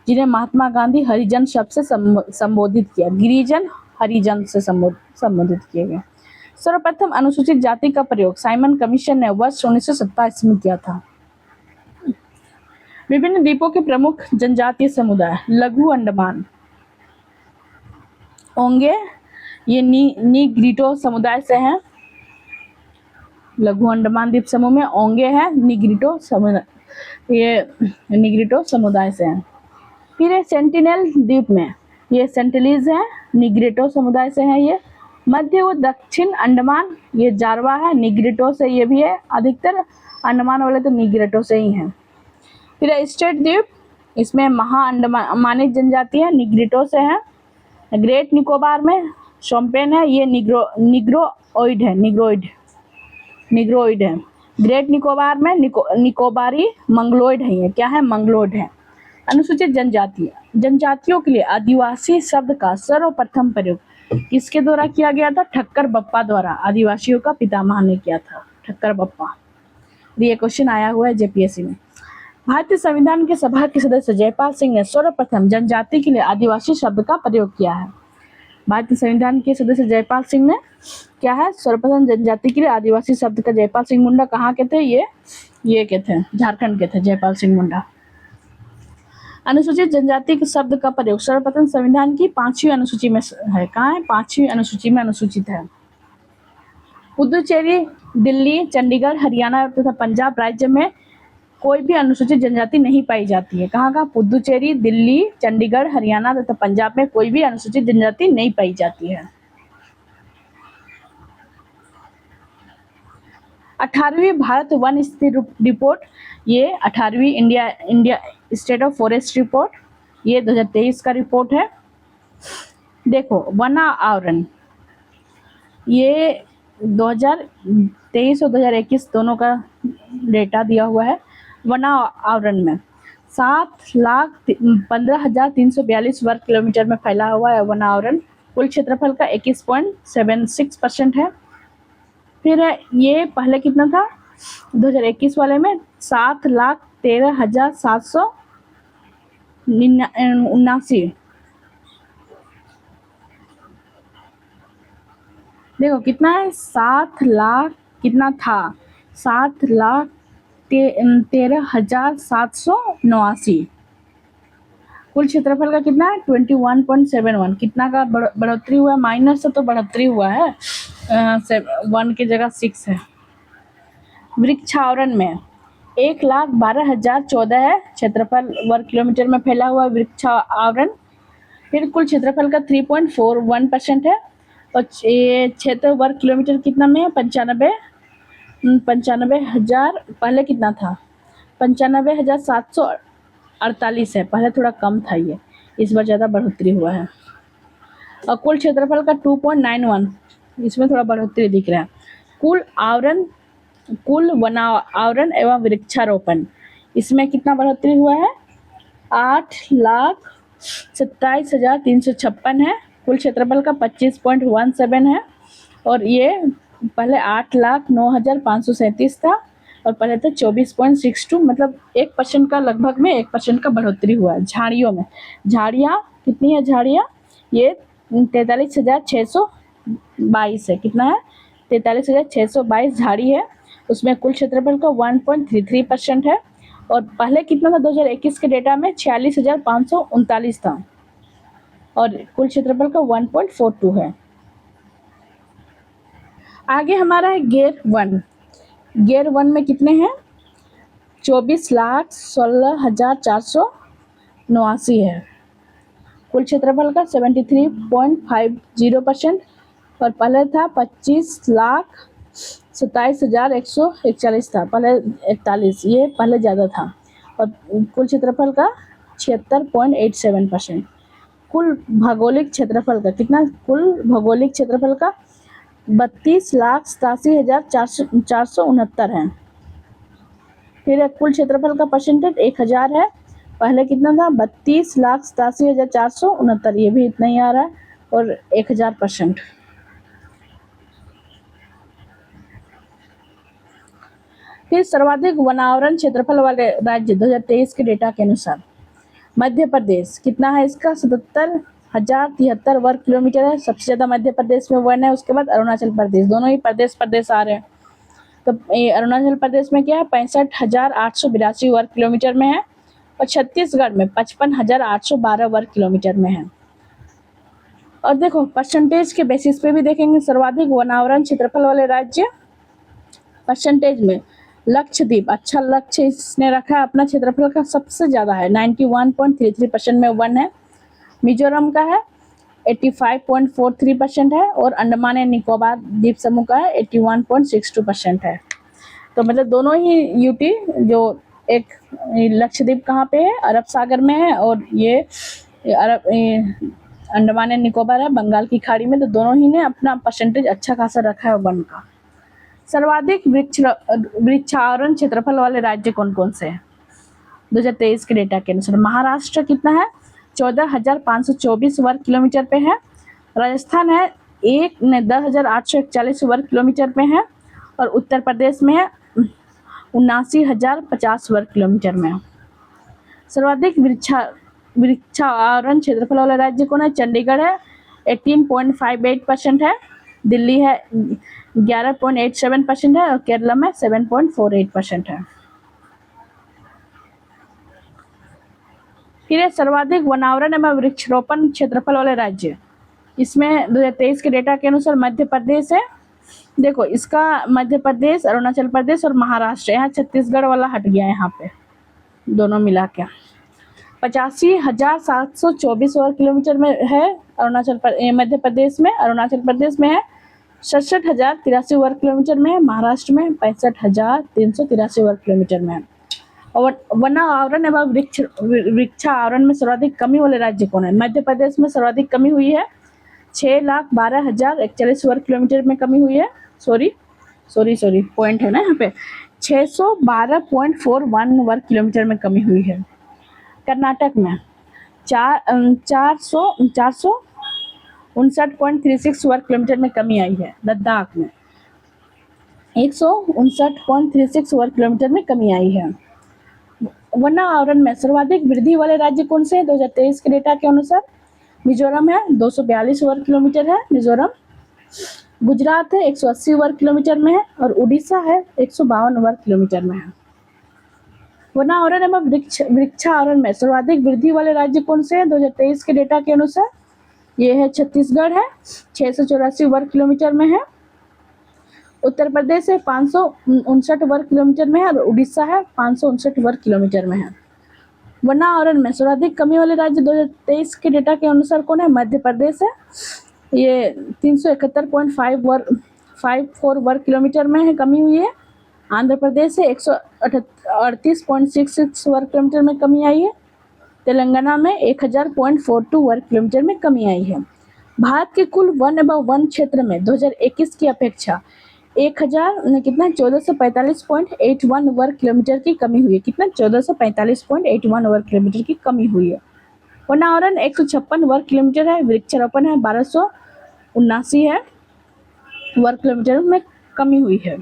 जिन्हें महात्मा गांधी हरिजन शब्द से संबोधित किया। गिरिजन हरिजन से संबोधित किए गए। सर्वप्रथम अनुसूचित जाति का प्रयोग साइमन कमीशन ने वर्ष 1927 में किया था। विभिन्न द्वीपों के प्रमुख जनजातीय समुदाय, लघु अंडमान ओंगे, ये नीग्रिटो समुदाय से हैं। लघु अंडमान द्वीप समूह में ओंगे हैं, नीग्रिटो समुदाय से हैं। फिर है सेंटिनेल द्वीप में, ये सेंटिलीज है, नीग्रिटो समुदाय से हैं। ये मध्य व दक्षिण अंडमान, ये जारवा है, नीग्रिटो से ये भी है। अधिकतर अंडमान वाले तो नीग्रिटो से ही हैं। फिर है स्टेट द्वीप, इसमें महा अंडमानी जनजाति है, नीग्रिटो से है। ग्रेट निकोबार में शोम्पेन है, ये निग्रोइड है। ग्रेट निकोबार में निकोबारी मंगलोइड है, ये क्या है, मंगलोइड है। अनुसूचित जनजातियों के लिए आदिवासी शब्द का सर्वप्रथम प्रयोग किसके द्वारा किया गया था? ठक्कर बप्पा द्वारा। आदिवासियों का पितामह ने किया था, ठक्कर बप्पा। ये क्वेश्चन आया हुआ है जेपीएससी में। भारतीय संविधान के सभा के सदस्य जयपाल सिंह ने सर्वप्रथम जनजाति के लिए आदिवासी शब्द का प्रयोग किया है। भारतीय संविधान के सदस्य जयपाल सिंह ने क्या है, सर्वप्रथम जनजाति के लिए आदिवासी शब्द का। जयपाल सिंह मुंडा कहाँ के थे? ये के थे, झारखंड के थे जयपाल सिंह मुंडा। अनुसूचित जनजाति के शब्द का प्रयोग सर्वप्रथम संविधान की 5वीं अनुसूची में है। कहाँ है? 5वीं अनुसूची में अनुसूचित है। पुदुचेरी, दिल्ली, चंडीगढ़, हरियाणा तथा पंजाब राज्य में कोई भी अनुसूचित जनजाति नहीं पाई जाती है। कहाँ का? पुदुचेरी, दिल्ली, चंडीगढ़, हरियाणा तथा पंजाब में कोई भी अनुसूचित जनजाति नहीं पाई जाती है। 18वीं भारत वन स्थिति रिपोर्ट, ये 18वीं India state of forest report, ये 2023 का रिपोर्ट है। देखो वन आवरण, ये 2023 और 2021 दोनों का डेटा दिया हुआ है। वन आवरण में 7,15,342 वर्ग किलोमीटर में फैला हुआ है वन आवरण। कुल क्षेत्रफल का 21.76% है। फिर ये पहले कितना था? 2021 वाले में 7,13,779। देखो कितना है, 7 लाख कितना था, 7,13,789। कुल क्षेत्रफल का कितना है? 21.71। कितना का बढ़ोतरी हुआ है? माइनस से तो बढ़ोतरी हुआ है, 1 की जगह 6 है। वृक्षावरण में 1,12,014 है क्षेत्रफल, वर्ग किलोमीटर में फैला हुआ वृक्षावरण। फिर कुल क्षेत्रफल का 3.41% है। और ये क्षेत्र वर्ग किलोमीटर कितना में है? 95,000। पहले कितना था? 95,748 है, पहले थोड़ा कम था ये, इस बार ज़्यादा बढ़ोतरी हुआ है। और कुल क्षेत्रफल का 2.91, इसमें थोड़ा बढ़ोतरी दिख रहा है। कुल वन आवरण एवं वृक्षारोपण, इसमें कितना बढ़ोतरी हुआ है? 8,27,356 है। कुल क्षेत्रफल का 25.17 है। और ये पहले 8,09,537 था, और पहले था 24.62, मतलब 1% का, लगभग में 1% का बढ़ोतरी हुआ है। झाड़ियों में, झाड़ियाँ कितनी है? झाड़ियाँ ये 43,622 है। कितना है? 43,622 झाड़ी है। उसमें कुल क्षेत्रफल का 1.33% है। और पहले कितना था? 2021 के डेटा में 46,539 था, और कुल क्षेत्रफल का 1.42 है। आगे हमारा है गियर 1। गियर 1 में कितने हैं? 24,16,489 है। कुल क्षेत्रफल का 73.50% और पहले था 25,27,141 था, पहले 41, ये पहले ज़्यादा था। और कुल क्षेत्रफल का 76.87%। कुल भौगोलिक क्षेत्रफल का कितना? कुल भौगोलिक क्षेत्रफल का 32,87,469 है। फिर कुल क्षेत्रफल का परसेंटेज 1000 है, पहले कितना था? 32,87,469, ये भी इतना ही आ रहा है, और 1000%। फिर सर्वाधिक वनावरण क्षेत्रफल वाले राज्य 2023 के डेटा के अनुसार मध्य प्रदेश कितना है? इसका 77,073 वर्ग किलोमीटर है, सबसे ज़्यादा मध्य प्रदेश में वन है। उसके बाद अरुणाचल प्रदेश, दोनों ही प्रदेश आ रहे हैं। तो अरुणाचल प्रदेश में क्या है? 65,882 वर्ग किलोमीटर में है, और छत्तीसगढ़ में 55,812 वर्ग किलोमीटर में है। और देखो परसेंटेज के बेसिस पे भी देखेंगे सर्वाधिक वनावरण क्षेत्रफल वाले राज्य परसेंटेज में लक्षद्वीप, अच्छा लक्ष्य इसने रखा है, अपना क्षेत्रफल का सबसे ज़्यादा है, 91.33% में वन है। मिजोरम का है 85.43% है, और अंडमान एंड निकोबार द्वीप समूह का है 81.62% है। तो मतलब दोनों ही यूटी, जो एक लक्षद्वीप कहाँ पे है? अरब सागर में है, और ये अंडमान एंड निकोबार है बंगाल की खाड़ी में। तो दोनों ही ने अपना परसेंटेज अच्छा खासा रखा है वन का। सर्वाधिक वृक्षारोपण क्षेत्रफल वाले राज्य कौन कौन से हैं 2023 के डेटा के अनुसार? महाराष्ट्र कितना है? 14,524 वर्ग किलोमीटर पे है। राजस्थान है 10,841 वर्ग किलोमीटर पे है, और उत्तर प्रदेश में है 79,050 वर्ग किलोमीटर में है। सर्वाधिक वृक्षारोपण क्षेत्रफल वाला राज्य कौन है? चंडीगढ़ है 18.58% है, दिल्ली है 11.87% है, और केरला में 7.48% है। फिर सर्वाधिक वनावरण एवं वृक्षारोपण क्षेत्रफल वाले राज्य, इसमें 2023 के डेटा के अनुसार मध्य प्रदेश है। देखो इसका मध्य प्रदेश, अरुणाचल प्रदेश और महाराष्ट्र, यहाँ छत्तीसगढ़ वाला हट गया यहाँ पे, दोनों मिला के 85,724 वर्ग किलोमीटर में है मध्य प्रदेश में। अरुणाचल प्रदेश में है 67,083 वर्ग किलोमीटर में है, महाराष्ट्र में 65,383 वर्ग किलोमीटर में है। और वनावरण एवं वृक्षावरण में सर्वाधिक कमी वाले राज्य कौन है? मध्य प्रदेश में सर्वाधिक कमी हुई है, 6,12,041 वर्ग किलोमीटर में कमी हुई है। सॉरी पॉइंट है ना यहाँ पे, 612.41 वर्ग किलोमीटर में कमी हुई है। कर्नाटक में 459.36 वर्ग किलोमीटर में कमी आई है। लद्दाख में 159.36 वर्ग किलोमीटर में कमी आई है। वनावरण में सर्वाधिक वृद्धि वाले राज्य कौन से हैं 2023 के डेटा के अनुसार? मिजोरम है 242 वर्ग किलोमीटर है मिजोरम। गुजरात है 180 वर्ग किलोमीटर में है, और उड़ीसा है 152 वर्ग किलोमीटर में है। वनावरण एवं वृक्षावरण में सर्वाधिक वृद्धि वाले राज्य कौन से हैं 2023 के डेटा के अनुसार? ये है छत्तीसगढ़ है 684 वर्ग किलोमीटर में है, उत्तर प्रदेश है 559 वर्ग किलोमीटर में है, और उड़ीसा है 559 वर्ग किलोमीटर में है। वनावरण में सर्वाधिक कमी वाले राज्य 2023 के डेटा के अनुसार कौन है? मध्य प्रदेश है, ये 371.54 वर्ग किलोमीटर में है कमी हुई है। आंध्र प्रदेश है 138.66 वर्ग किलोमीटर में कमी आई है। तेलंगाना में 1000.42 वर्ग किलोमीटर में कमी आई है। भारत के कुल वन एवं वन क्षेत्र में 2021 की अपेक्षा 1445.81 वर्ग किलोमीटर की कमी हुई है। कितना? 1445.81 वर्ग किलोमीटर की कमी हुई है। वनावरण 156 वर्ग किलोमीटर है, वृक्षारोपण है 1279 है वर्ग किलोमीटर में कमी हुई है।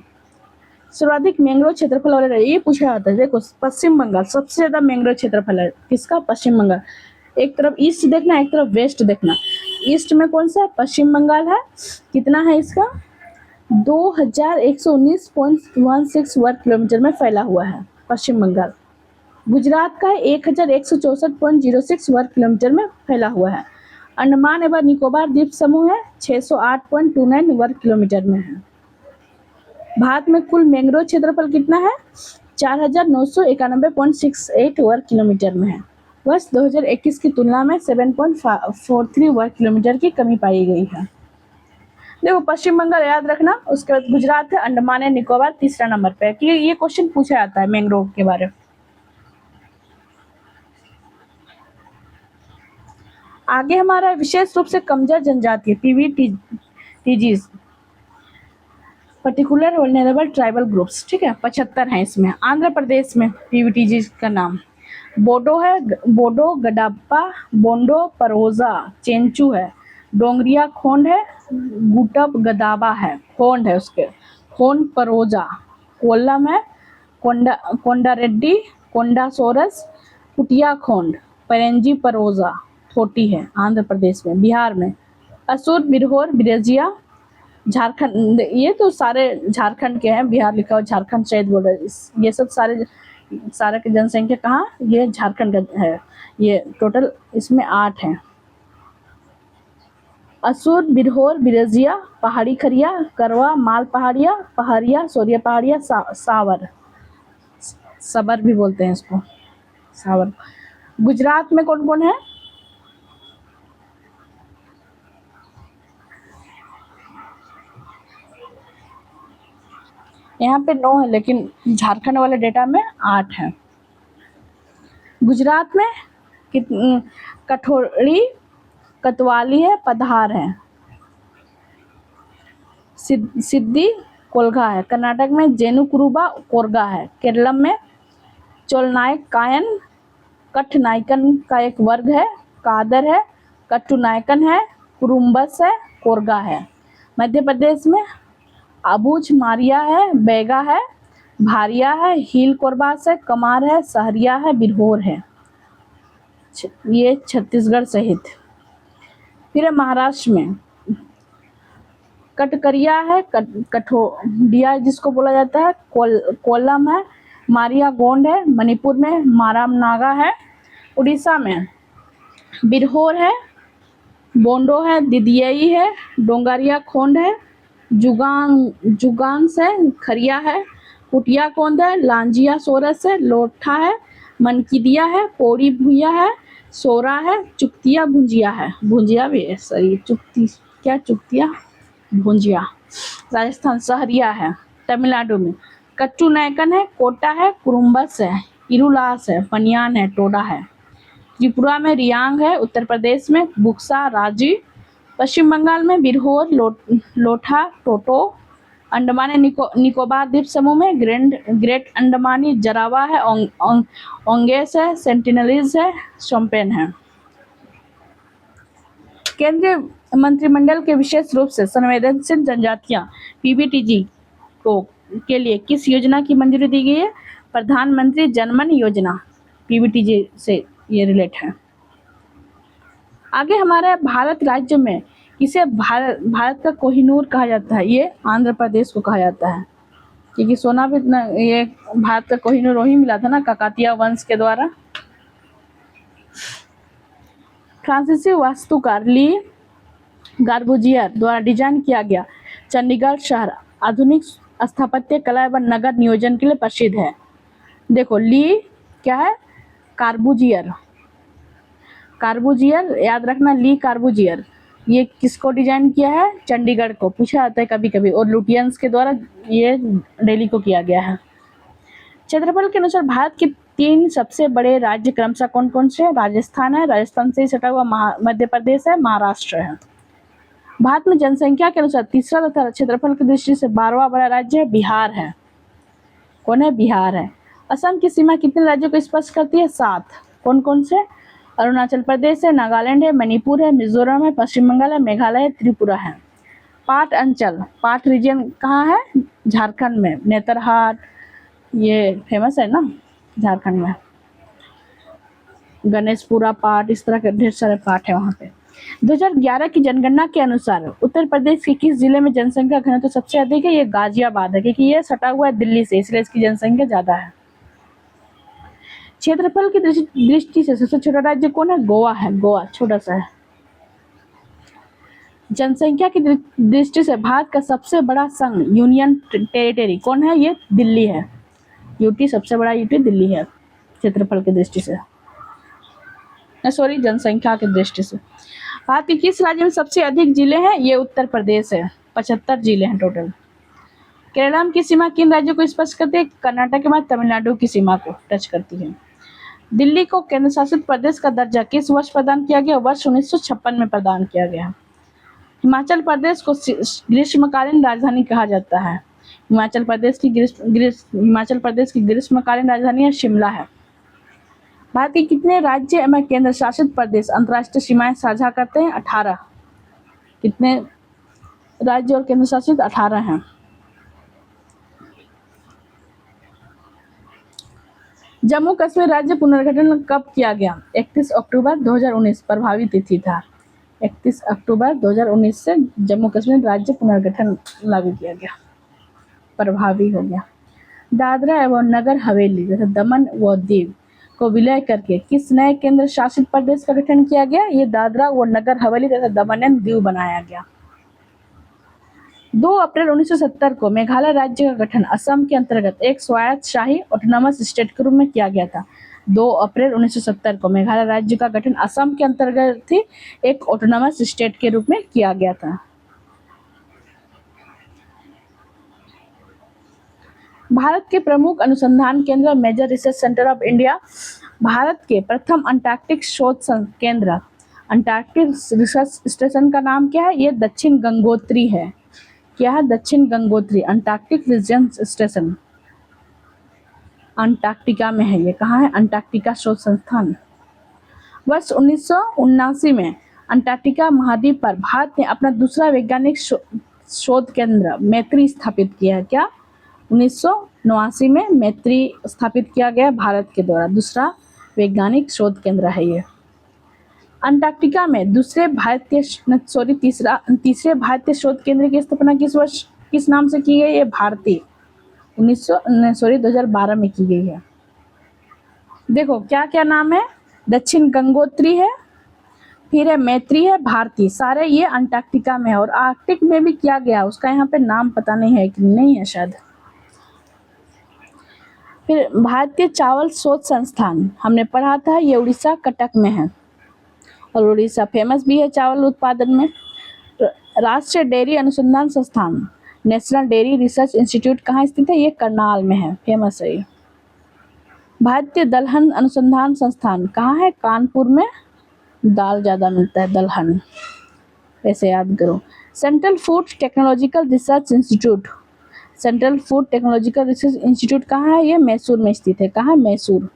सर्वाधिक मैंग्रोव क्षेत्रफल वाले राज्य, ये पूछा जाता है। देखो पश्चिम बंगाल सबसे ज्यादा मैंग्रोव क्षेत्रफल है, किसका? पश्चिम बंगाल। एक तरफ ईस्ट देखना, एक तरफ वेस्ट देखना। ईस्ट में कौन सा है? पश्चिम बंगाल है। कितना है इसका? 2119.16 वर्ग किलोमीटर में फैला हुआ है पश्चिम बंगाल। गुजरात का 1164.06 वर्ग किलोमीटर में फैला हुआ है। अंडमान एवं निकोबार द्वीप समूह है 608.29 वर्ग किलोमीटर में है। भारत में कुल मैंग्रोव क्षेत्रफल कितना है? 4,991.68 वर्ग किलोमीटर में है। वर्ष 2021 की तुलना में 7.43 वर्ग किलोमीटर की कमी पाई गई है। देखो पश्चिम बंगाल याद रखना, उसके बाद गुजरात है, अंडमान एंड निकोबार तीसरा नंबर पे है कि ये क्वेश्चन पूछा जाता है मैंग्रोव के बारे में। आगे हमारा विशेष रूप से कमजोर जनजाति PVTGs, particular vulnerable tribal groups, ठीक है, 75 हैं इसमें। आंध्र प्रदेश में पीवीटीजी का नाम बोडो है, बोडो, गडाप्पा, बोंडो, परोजा, चेंचू है, डोंगरिया खोंड है, गुटब गदाबा है, खोंड है उसके, खोंड परोजा, कोल्लम है, कोंडारेड्डी, कोंडासोरस, कुटिया खोंड, पेरेंजी परोजा, थोटी है आंध्र प्रदेश में। बिहार में असुर, बिरहोर, बिरजिया, झारखंड, ये तो सारे झारखंड के हैं, बिहार लिखा हुआ झारखंड शायद बोल रहे, ये सब सारे की जनसंख्या कहाँ, ये झारखंड का है। ये टोटल इसमें 8 हैं। असुर, बिरहोर, बिरजिया, पहाड़ी खरिया, करवा, माल पहाड़िया, पहाड़िया, सोरिया पहाड़िया, सावर, सबर भी बोलते हैं इसको, सावर। गुजरात में कौन कौन है? यहाँ पे 9 है, लेकिन झारखंड वाले डेटा में 8 है। गुजरात में कठोरी, कतवाली है, पधार है, सिद्धि, कोलगा है। कर्नाटक में जेनुकुरुबा, कोरगा है। केरलम में चोलनायक कायन, कठनायकन का एक वर्ग है, कादर है, कट्टुनायकन है, कुरुम्बस है, कोरगा है। मध्य प्रदेश में अबूझ मारिया है, बैगा है, भारिया है, हील कोरबास है, कमार है, सहरिया है, बिरहोर है। ये छत्तीसगढ़ सहित। फिर है महाराष्ट्र में कटकरिया है, कठोडिया जिसको बोला जाता है, कोल्लम है, मारिया गोंड है। मणिपुर में माराम नागा है। उड़ीसा में बिरहोर है, बोंडो है, दिदियई है, डोंगारिया खोंड है, जुगांस है, खरिया है, कुटिया कोंद है, लांजिया सोरस है, लोठा है, मनकीदिया है, पौड़ी भुइया है, सोरा है, चुक्तिया भुंजिया है, भुंजिया भी है, सॉरी चुक्तिया भुंजिया। राजस्थान सहरिया है। तमिलनाडु में कट्टू नायकन है, कोटा है, कुरुम्बस है, इरुलास है, पनियान है, टोडा है। त्रिपुरा में रियांग है। उत्तर प्रदेश में बुक्सा, राजी। पश्चिम बंगाल में बिरहोर, लोठा, टोटो। अंडमान एंड निकोबार द्वीप समूह में ग्रेट अंडमानी, जरावा है, ओंगेस है, सेंटिनलीज है, शोम्पेन है। केंद्रीय मंत्रिमंडल के विशेष रूप से संवेदनशील जनजातियां पीबीटीजी को के लिए किस योजना की मंजूरी दी गई है? प्रधानमंत्री जनमन योजना, पीबीटीजी से ये रिलेट है। आगे हमारे भारत राज्य में इसे भारत का कोहिनूर कहा जाता है, ये आंध्र प्रदेश को कहा जाता है, क्योंकि सोना भी इतना, ये भारत का कोहिनूर वही मिला था ना काकातिया वंश के द्वारा। फ्रांसीसी वास्तुकार ली गार्बुजियर द्वारा डिजाइन किया गया चंडीगढ़ शहर आधुनिक स्थापत्य कला एवं नगर नियोजन के लिए प्रसिद्ध है। देखो ली क्या है? कार्बुजियर याद रखना, ली कार्बुजियर। ये किसको डिजाइन किया है? चंडीगढ़ को, पूछा जाता है कभी कभी, और लुटियंस के द्वारा ये दिल्ली को किया गया है। क्षेत्रफल के अनुसार भारत के 3 सबसे बड़े राज्य क्रमशः कौन कौन से? राजस्थान है, राजस्थान से सटा हुआ मध्य प्रदेश है, महाराष्ट्र है। भारत में जनसंख्या के अनुसार तीसरा तथा क्षेत्रफल की दृष्टि से 12वां बड़ा राज्य है, बिहार है। कौन है? बिहार है। असम की सीमा कितने राज्यों को स्पर्श करती है? 7। कौन कौन से? अरुणाचल प्रदेश है, नागालैंड है, मणिपुर है, मिजोरम है, पश्चिम बंगाल है, मेघालय है, त्रिपुरा है। पाट अंचल, पाट रीजन कहाँ है? झारखंड में, नेतरहाट, ये फेमस है ना झारखंड में, गणेशपुरा पाट, इस तरह के ढेर सारे पाट है वहाँ पे। 2011 की जनगणना के अनुसार उत्तर प्रदेश के किस जिले में जनसंख्या घनत्व तो सबसे अधिक है? ये गाजियाबाद है, क्योंकि ये सटा हुआ है दिल्ली से, इसलिए इसकी जनसंख्या ज्यादा है। क्षेत्रफल की दृष्टि से सबसे छोटा राज्य कौन है? गोवा है, गोवा छोटा सा है। जनसंख्या की दृष्टि से भारत का सबसे बड़ा संघ यूनियन टेरिटरी कौन है? ये दिल्ली है। यूटी सबसे बड़ा यूटी दिल्ली है क्षेत्रफल की दृष्टि से, सॉरी जनसंख्या की दृष्टि से। भारत के किस राज्य में सबसे अधिक जिले हैं? ये उत्तर प्रदेश है, 75 जिले हैं टोटल। केरल की सीमा किन राज्यों को स्पर्श करती है? कर्नाटक के बाद तमिलनाडु की सीमा को टच करती है। दिल्ली को केंद्र शासित प्रदेश का दर्जा किस वर्ष प्रदान किया गया? वर्ष 1956 में प्रदान किया गया। हिमाचल प्रदेश को ग्रीष्मकालीन राजधानी कहा जाता है। हिमाचल प्रदेश की ग्रीष्मकालीन राजधानी शिमला है। भारत के कितने राज्य एवं केंद्र शासित प्रदेश अंतर्राष्ट्रीय सीमाएं साझा करते हैं? 18। कितने राज्य और केंद्र शासित? 18 हैं। जम्मू कश्मीर राज्य पुनर्गठन कब किया गया? 31 अक्टूबर 2019 प्रभावी तिथि था। 31 अक्टूबर 2019 से जम्मू कश्मीर राज्य पुनर्गठन लागू किया गया, प्रभावी हो गया। दादरा एवं नगर हवेली तथा दमन व दीव को विलय करके किस नए केंद्र शासित प्रदेश का गठन किया गया? ये दादरा व नगर हवेली तथा दमन एवं दीव बनाया गया। 2 अप्रैल 1970 को मेघालय राज्य का गठन असम के अंतर्गत एक स्वायत्त शाही ऑटोनॉमस स्टेट के रूप में किया गया था। 2 अप्रैल 1970 को मेघालय राज्य का गठन असम के अंतर्गत थी एक ऑटोनॉमस स्टेट के रूप में किया गया था। भारत के प्रमुख अनुसंधान केंद्र major research centre of India. भारत के प्रथम अंटार्कटिक शोध केंद्र अंटार्कटिक रिसर्च स्टेशन का नाम क्या है? ये दक्षिण गंगोत्री है। क्या है? दक्षिण Gangotri Antarctic research station Antarctica में है। ये कहाँ है? अंटार्कटिका शोध संस्थान। वर्ष 1979 में अंटार्कटिका महाद्वीप पर भारत ने अपना दूसरा वैज्ञानिक शोध केंद्र मैत्री स्थापित किया है। क्या? 1989 में मैत्री स्थापित किया गया भारत के द्वारा, दूसरा वैज्ञानिक शोध केंद्र है ये। अंटार्कटिका में तीसरे भारतीय शोध केंद्र की स्थापना किस नाम से की गई? ये भारती 2012 में की गई है। देखो क्या क्या नाम है? दक्षिण गंगोत्री है, फिर है मैत्री है, भारती, सारे ये अंटार्कटिका में है। और आर्कटिक में भी किया गया, उसका यहाँ पे नाम पता नहीं है कि नहीं है शायद। फिर भारतीय चावल शोध संस्थान हमने पढ़ा था, ये उड़ीसा कटक में है और उड़ीसा फेमस भी है चावल उत्पादन में। राष्ट्रीय डेयरी अनुसंधान संस्थान नेशनल डेयरी रिसर्च इंस्टीट्यूट कहाँ स्थित है? ये करनाल में है, फेमस है ये। भारतीय दलहन अनुसंधान संस्थान कहाँ है? कानपुर में। दाल ज़्यादा मिलता है, दलहन, ऐसे याद करो। Central food technological research institute कहाँ है? ये मैसूर में स्थित है। कहाँ? मैसूर।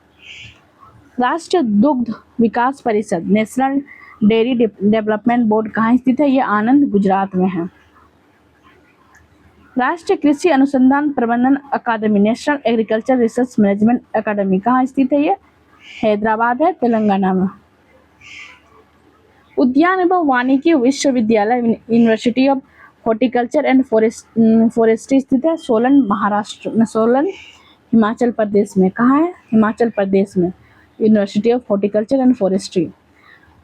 राष्ट्रीय दुग्ध विकास परिषद नेशनल डेयरी डेवलपमेंट बोर्ड कहाँ स्थित है? ये आनंद, गुजरात में है। राष्ट्रीय कृषि अनुसंधान प्रबंधन अकादमी नेशनल एग्रीकल्चर रिसर्च मैनेजमेंट अकादमी कहाँ स्थित है? ये हैदराबाद है, तेलंगाना में। उद्यान एवं वानिकी विश्वविद्यालय university of horticulture and forestry स्थित है सोलन, महाराष्ट्र में। सोलन हिमाचल प्रदेश में। कहाँ है? हिमाचल प्रदेश में, university of horticulture and forestry.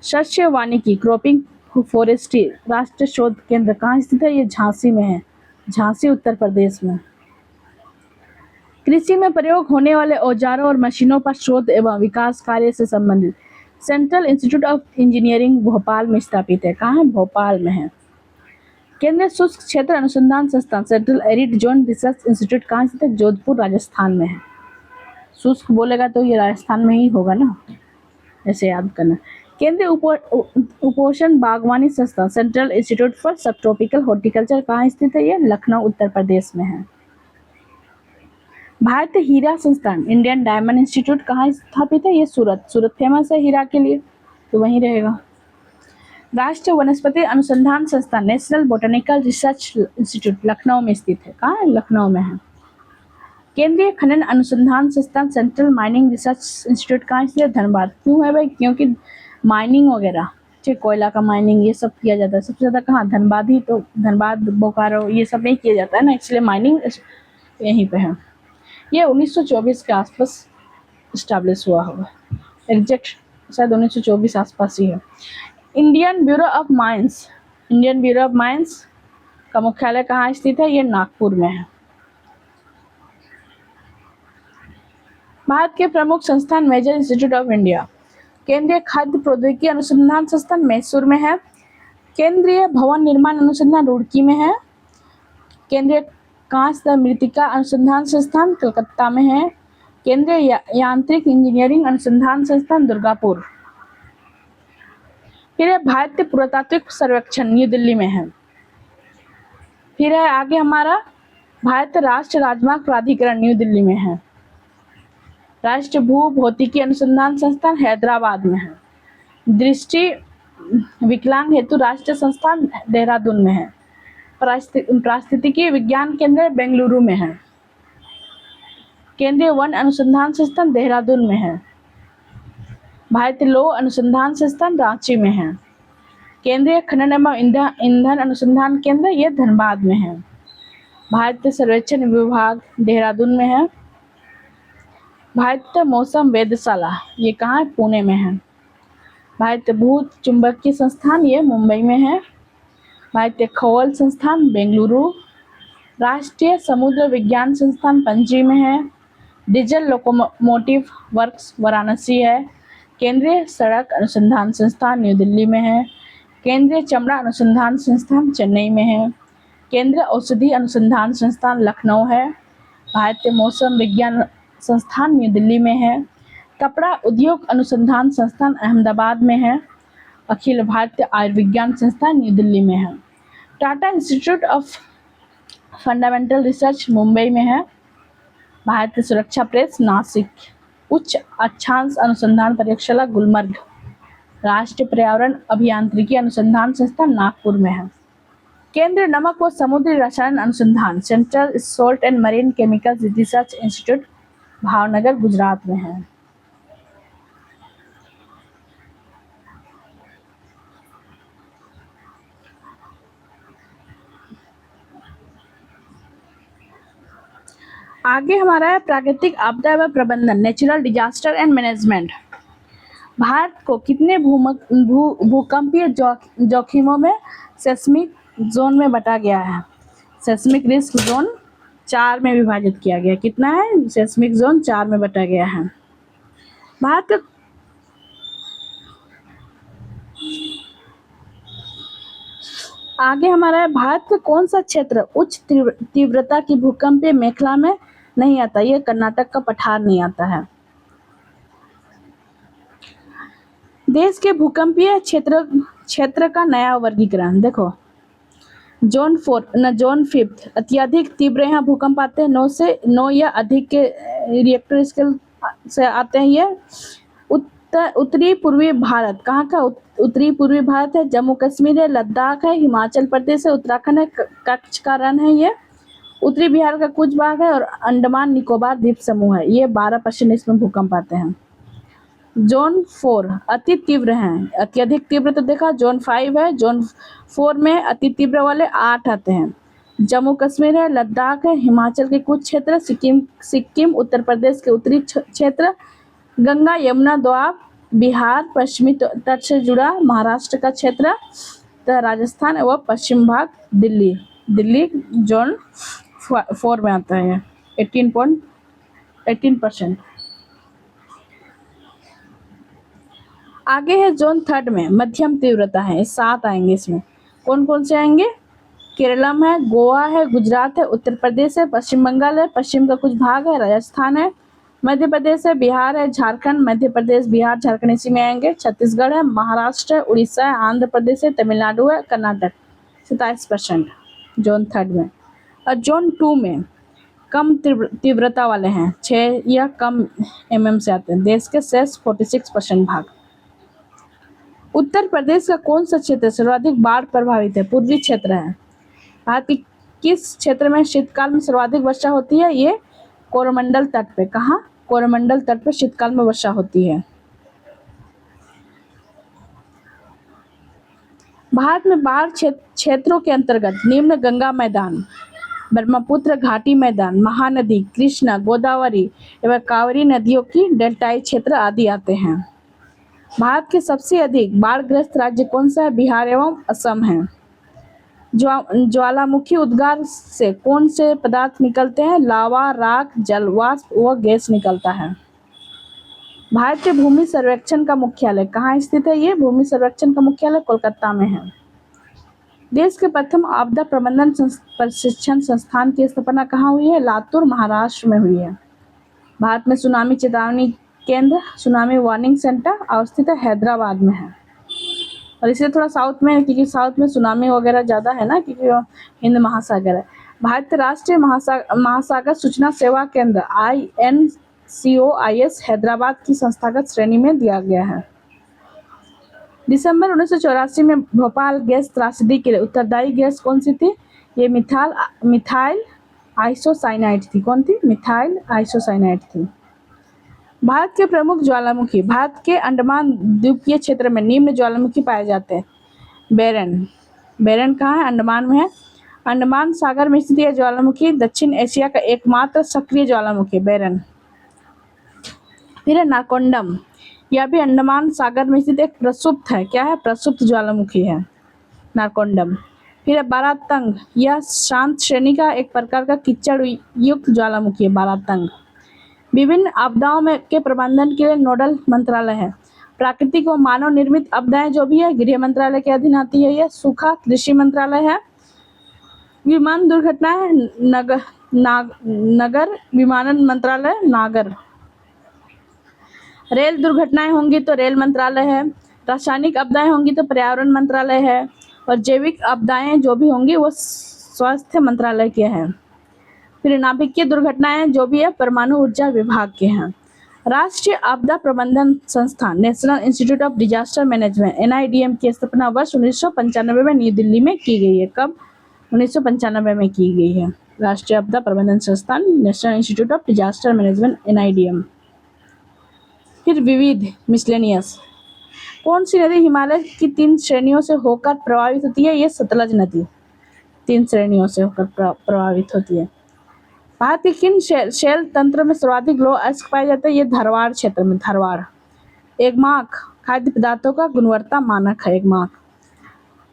शस्य वानिकी क्रॉपिंग फॉरेस्ट्री राष्ट्रीय शोध केंद्र कहाँ स्थित है? ये झांसी में है, झांसी उत्तर प्रदेश में। कृषि में प्रयोग होने वाले औजारों और मशीनों पर शोध एवं विकास कार्य से संबंधित central institute of engineering Bhopal में स्थापित है। कहाँ है? भोपाल में है। केंद्रीय शुष्क क्षेत्र अनुसंधान संस्थान central arid zone research institute कहाँ स्थित है? जोधपुर राजस्थान में है। शुष्क बोलेगा तो ये राजस्थान में ही होगा ना, ऐसे याद करना। केंद्रीय उपोषण बागवानी संस्थान सेंट्रल इंस्टीट्यूट फॉर सब ट्रॉपिकल हॉर्टिकल्चर कहाँ स्थित है? ये लखनऊ उत्तर प्रदेश में है। भारतीय हीरा संस्थान इंडियन डायमंड इंस्टीट्यूट कहाँ स्थापित है? ये सूरत फेमस है हीरा के लिए, तो वहीं रहेगा। राष्ट्रीय वनस्पति अनुसंधान संस्थान national botanical research institute Lucknow में स्थित है। कहाँ है? लखनऊ में है। केंद्रीय खनन अनुसंधान संस्थान सेंट्रल माइनिंग रिसर्च इंस्टीट्यूट कहाँ स्थित है? धनबाद। क्यों है भाई? क्योंकि माइनिंग वगैरह, कोयला का माइनिंग ये सब किया जाता है सबसे ज़्यादा कहाँ? धनबाद ही तो, धनबाद, बोकारो ये सब नहीं किया जाता है ना, इसलिए माइनिंग यहीं पे है। ये 1924 के आसपास इस्टेब्लिश हुआ होगा, एग्जैक्ट शायद 1924 आसपास ही है। Indian bureau of mines Indian bureau of mines का मुख्यालय कहाँ स्थित है? ये नागपुर में है। भारत के प्रमुख संस्थान मेजर इंस्टीट्यूट ऑफ इंडिया। केंद्रीय खाद्य प्रौद्योगिकी अनुसंधान संस्थान मैसूर में है। केंद्रीय भवन निर्माण अनुसंधान रुड़की में है। केंद्रीय कांस्य तथा मृत्तिका अनुसंधान संस्थान कलकत्ता में है। केंद्रीय यांत्रिक इंजीनियरिंग अनुसंधान संस्थान दुर्गापुर। फिर है भारतीय पुरातात्विक सर्वेक्षण न्यू दिल्ली में है। फिर है आगे हमारा भारतीय राष्ट्रीय राजमार्ग प्राधिकरण न्यू दिल्ली में है। राष्ट्रीय भू भौतिकी अनुसंधान संस्थान हैदराबाद में है। दृष्टि विकलांग हेतु राष्ट्रीय संस्थान देहरादून में है। पारिस्थितिकी विज्ञान केंद्र बेंगलुरु में है। केंद्रीय वन अनुसंधान संस्थान देहरादून में है। भारतीय लौह अनुसंधान संस्थान रांची में है। केंद्रीय खनन एवं ईंधन अनुसंधान केंद्र ये धनबाद में है। भारतीय सर्वेक्षण विभाग देहरादून में है। भारतीय मौसम वेधशाला ये कहाँ है? पुणे में है। भारतीय भू चुंबकीय संस्थान ये मुंबई में है। भारतीय खगोल संस्थान बेंगलुरु। राष्ट्रीय समुद्र विज्ञान संस्थान पणजी में है। डीजल लोकोमोटिव वर्क्स वाराणसी है। केंद्रीय सड़क अनुसंधान संस्थान न्यू दिल्ली में है। केंद्रीय चमड़ा अनुसंधान संस्थान चेन्नई में है। केंद्रीय औषधि अनुसंधान संस्थान लखनऊ है। भारतीय मौसम विज्ञान संस्थान न्यू दिल्ली में है। कपड़ा उद्योग अनुसंधान संस्थान अहमदाबाद में है। अखिल भारतीय आयुर्विज्ञान संस्थान न्यू दिल्ली में है। Tata institute of fundamental research Mumbai में है। भारतीय सुरक्षा प्रेस नासिक। उच्च अक्षांश अनुसंधान प्रयोगशाला गुलमर्ग। राष्ट्रीय पर्यावरण अभियांत्रिकी अनुसंधान संस्थान नागपुर में है। केंद्रीय नमक व समुद्री रसायन अनुसंधान central salt and marine chemicals research institute Bhavnagar Gujarat में है। आगे हमारा है प्राकृतिक आपदा एवं प्रबंधन natural disaster and management. Bharat को कितने भूकंपीय जोखिमों में सेस्मिक जोन में बांटा गया है? सेस्मिक रिस्क जोन 4 में विभाजित किया गया। कितना है? सेस्मिक जोन 4 में बांटा गया है। भारत आगे हमारा है भारत का कौन सा क्षेत्र उच्च तीव्रता की भूकंपीय मेखला में नहीं आता? ये कर्नाटक का पठार नहीं आता है। देश के भूकंपीय क्षेत्र का नया वर्गीकरण देखो। जोन 5 अत्यधिक तीव्र यहाँ भूकंप आते हैं 9 या अधिक के रिएक्टर स्केल से आते हैं। ये उत्तरी पूर्वी भारत कहाँ का? उत्तरी पूर्वी भारत है। जम्मू कश्मीर है, लद्दाख है, हिमाचल प्रदेश है, उत्तराखंड है, कच्छ का रण है। ये उत्तरी बिहार का कुछ भाग है और अंडमान निकोबार द्वीप समूह है। ये 12% इसमें भूकंप आते हैं। जोन 4 अति तीव्र हैं। अत्यधिक तीव्र तो देखा जोन 5 है। जोन 4 में अति तीव्र वाले 8 आते हैं। जम्मू कश्मीर है, लद्दाख है, हिमाचल के कुछ क्षेत्र, सिक्किम, उत्तर प्रदेश के उत्तरी क्षेत्र, गंगा यमुना दोआब, बिहार, पश्चिमी तट से जुड़ा महाराष्ट्र का क्षेत्र, राजस्थान एवं पश्चिम भाग, दिल्ली जोन 4 में आता है 18%। आगे है जोन 3 में मध्यम तीव्रता है। 7 आएंगे इसमें। कौन कौन से आएंगे? केरलम है, गोवा है, गुजरात है, उत्तर प्रदेश है, पश्चिम बंगाल है, पश्चिम का कुछ भाग है, राजस्थान है, मध्य प्रदेश है, बिहार है, झारखंड, मध्य प्रदेश, बिहार, झारखंड इसी में आएंगे। छत्तीसगढ़ है, महाराष्ट्र है, उड़ीसा है, आंध्र प्रदेश है, तमिलनाडु है, कर्नाटक 27% जोन 3 में। और जोन 2 में कम तीव्रता वाले हैं 6 या कम mm से आते हैं। देश के शेष 46% भाग। उत्तर प्रदेश का कौन सा क्षेत्र सर्वाधिक बाढ़ प्रभावित है? पूर्वी क्षेत्र है। भारत के किस क्षेत्र में शीतकाल में सर्वाधिक वर्षा होती है? ये कोरोमंडल तट पे। कहाँ? कोरोमंडल तट पे शीतकाल में वर्षा होती है। भारत में बाढ़ क्षेत्रों के अंतर्गत निम्न गंगा मैदान, ब्रह्मपुत्र घाटी मैदान, महानदी, कृष्णा, गोदावरी एवं कावेरी नदियों की डेल्टाई क्षेत्र आदि आते हैं। भारत के सबसे अधिक बाढ़ग्रस्त राज्य कौन सा है? बिहार एवं असम है। ज्वालामुखी उद्गार से कौन से पदार्थ निकलते हैं? लावा, राख, जल वाष्प व गैस निकलता है। भारतीय भूमि सर्वेक्षण का मुख्यालय कहाँ स्थित है? ये भूमि सर्वेक्षण का मुख्यालय कोलकाता में है। देश के प्रथम आपदा प्रबंधन प्रशिक्षण संस्थान की स्थापना कहाँ हुई है? लातूर, महाराष्ट्र में हुई है। भारत में सुनामी चेतावनी केंद्र, सुनामी वार्निंग सेंटर अवस्थित है हैदराबाद में है। और इसे थोड़ा साउथ में, क्योंकि साउथ में सुनामी वगैरह ज़्यादा है ना, क्योंकि हिंद महासागर है। भारतीय राष्ट्रीय महासागर सूचना सेवा केंद्र INCOIS हैदराबाद की संस्थागत श्रेणी में दिया गया है। दिसंबर 1984 में भोपाल गैस त्रासदी के लिए उत्तरदायी गैस कौन सी थी? ये मिथाइल आइसोसाइनाइड थी। कौन थी? मिथाइल आइसोसाइनाइड थी। भारत के प्रमुख ज्वालामुखी। भारत के अंडमान द्वीपीय क्षेत्र में निम्न ज्वालामुखी पाए जाते हैं। बेरन कहाँ है? अंडमान में है। अंडमान सागर में स्थित यह ज्वालामुखी दक्षिण एशिया का एकमात्र सक्रिय ज्वालामुखी बेरन। फिर है नाकोंडम, यह भी अंडमान सागर में स्थित एक प्रसुप्त है। क्या है? प्रसुप्त ज्वालामुखी है नाकोंडम। फिर है बारातंग, यह शांत श्रेणी का एक प्रकार का कीचड़ युक्त ज्वालामुखी है बारातंग। विभिन्न आपदाओं में के प्रबंधन के लिए नोडल मंत्रालय है। प्राकृतिक व मानव निर्मित आपदाएं जो भी है गृह मंत्रालय के अधीन आती है। यह सूखा कृषि मंत्रालय है। विमान दुर्घटनाएं नगर विमानन मंत्रालय नागर। रेल दुर्घटनाएं होंगी तो रेल मंत्रालय है। रासायनिक आपदाएं होंगी तो पर्यावरण मंत्रालय है। और जैविक आपदाएं जो भी होंगी वो स्वास्थ्य मंत्रालय के हैं। फिर नाभिकीय दुर्घटनाएं जो भी है परमाणु ऊर्जा विभाग के हैं। राष्ट्रीय आपदा प्रबंधन संस्थान national institute of disaster management NIDM की स्थापना वर्ष 1995 में नई दिल्ली में की गई है। कब? 1995 में की गई है। राष्ट्रीय आपदा प्रबंधन संस्थान national institute of disaster management NIDM। फिर विविध मिसलेनियस, कौन सी नदी हिमालय की 3 श्रेणियों से होकर प्रभावित होती है? ये सतलज नदी 3 श्रेणियों से होकर प्रभावित होती है। भारत के किन शैल तंत्र में सर्वाधिक लौह अयस्क पाए जाते हैं? ये धारवाड़ क्षेत्र में। धारवाड़। एगमार्क खाद्य पदार्थों का गुणवत्ता मानक है एगमार्क।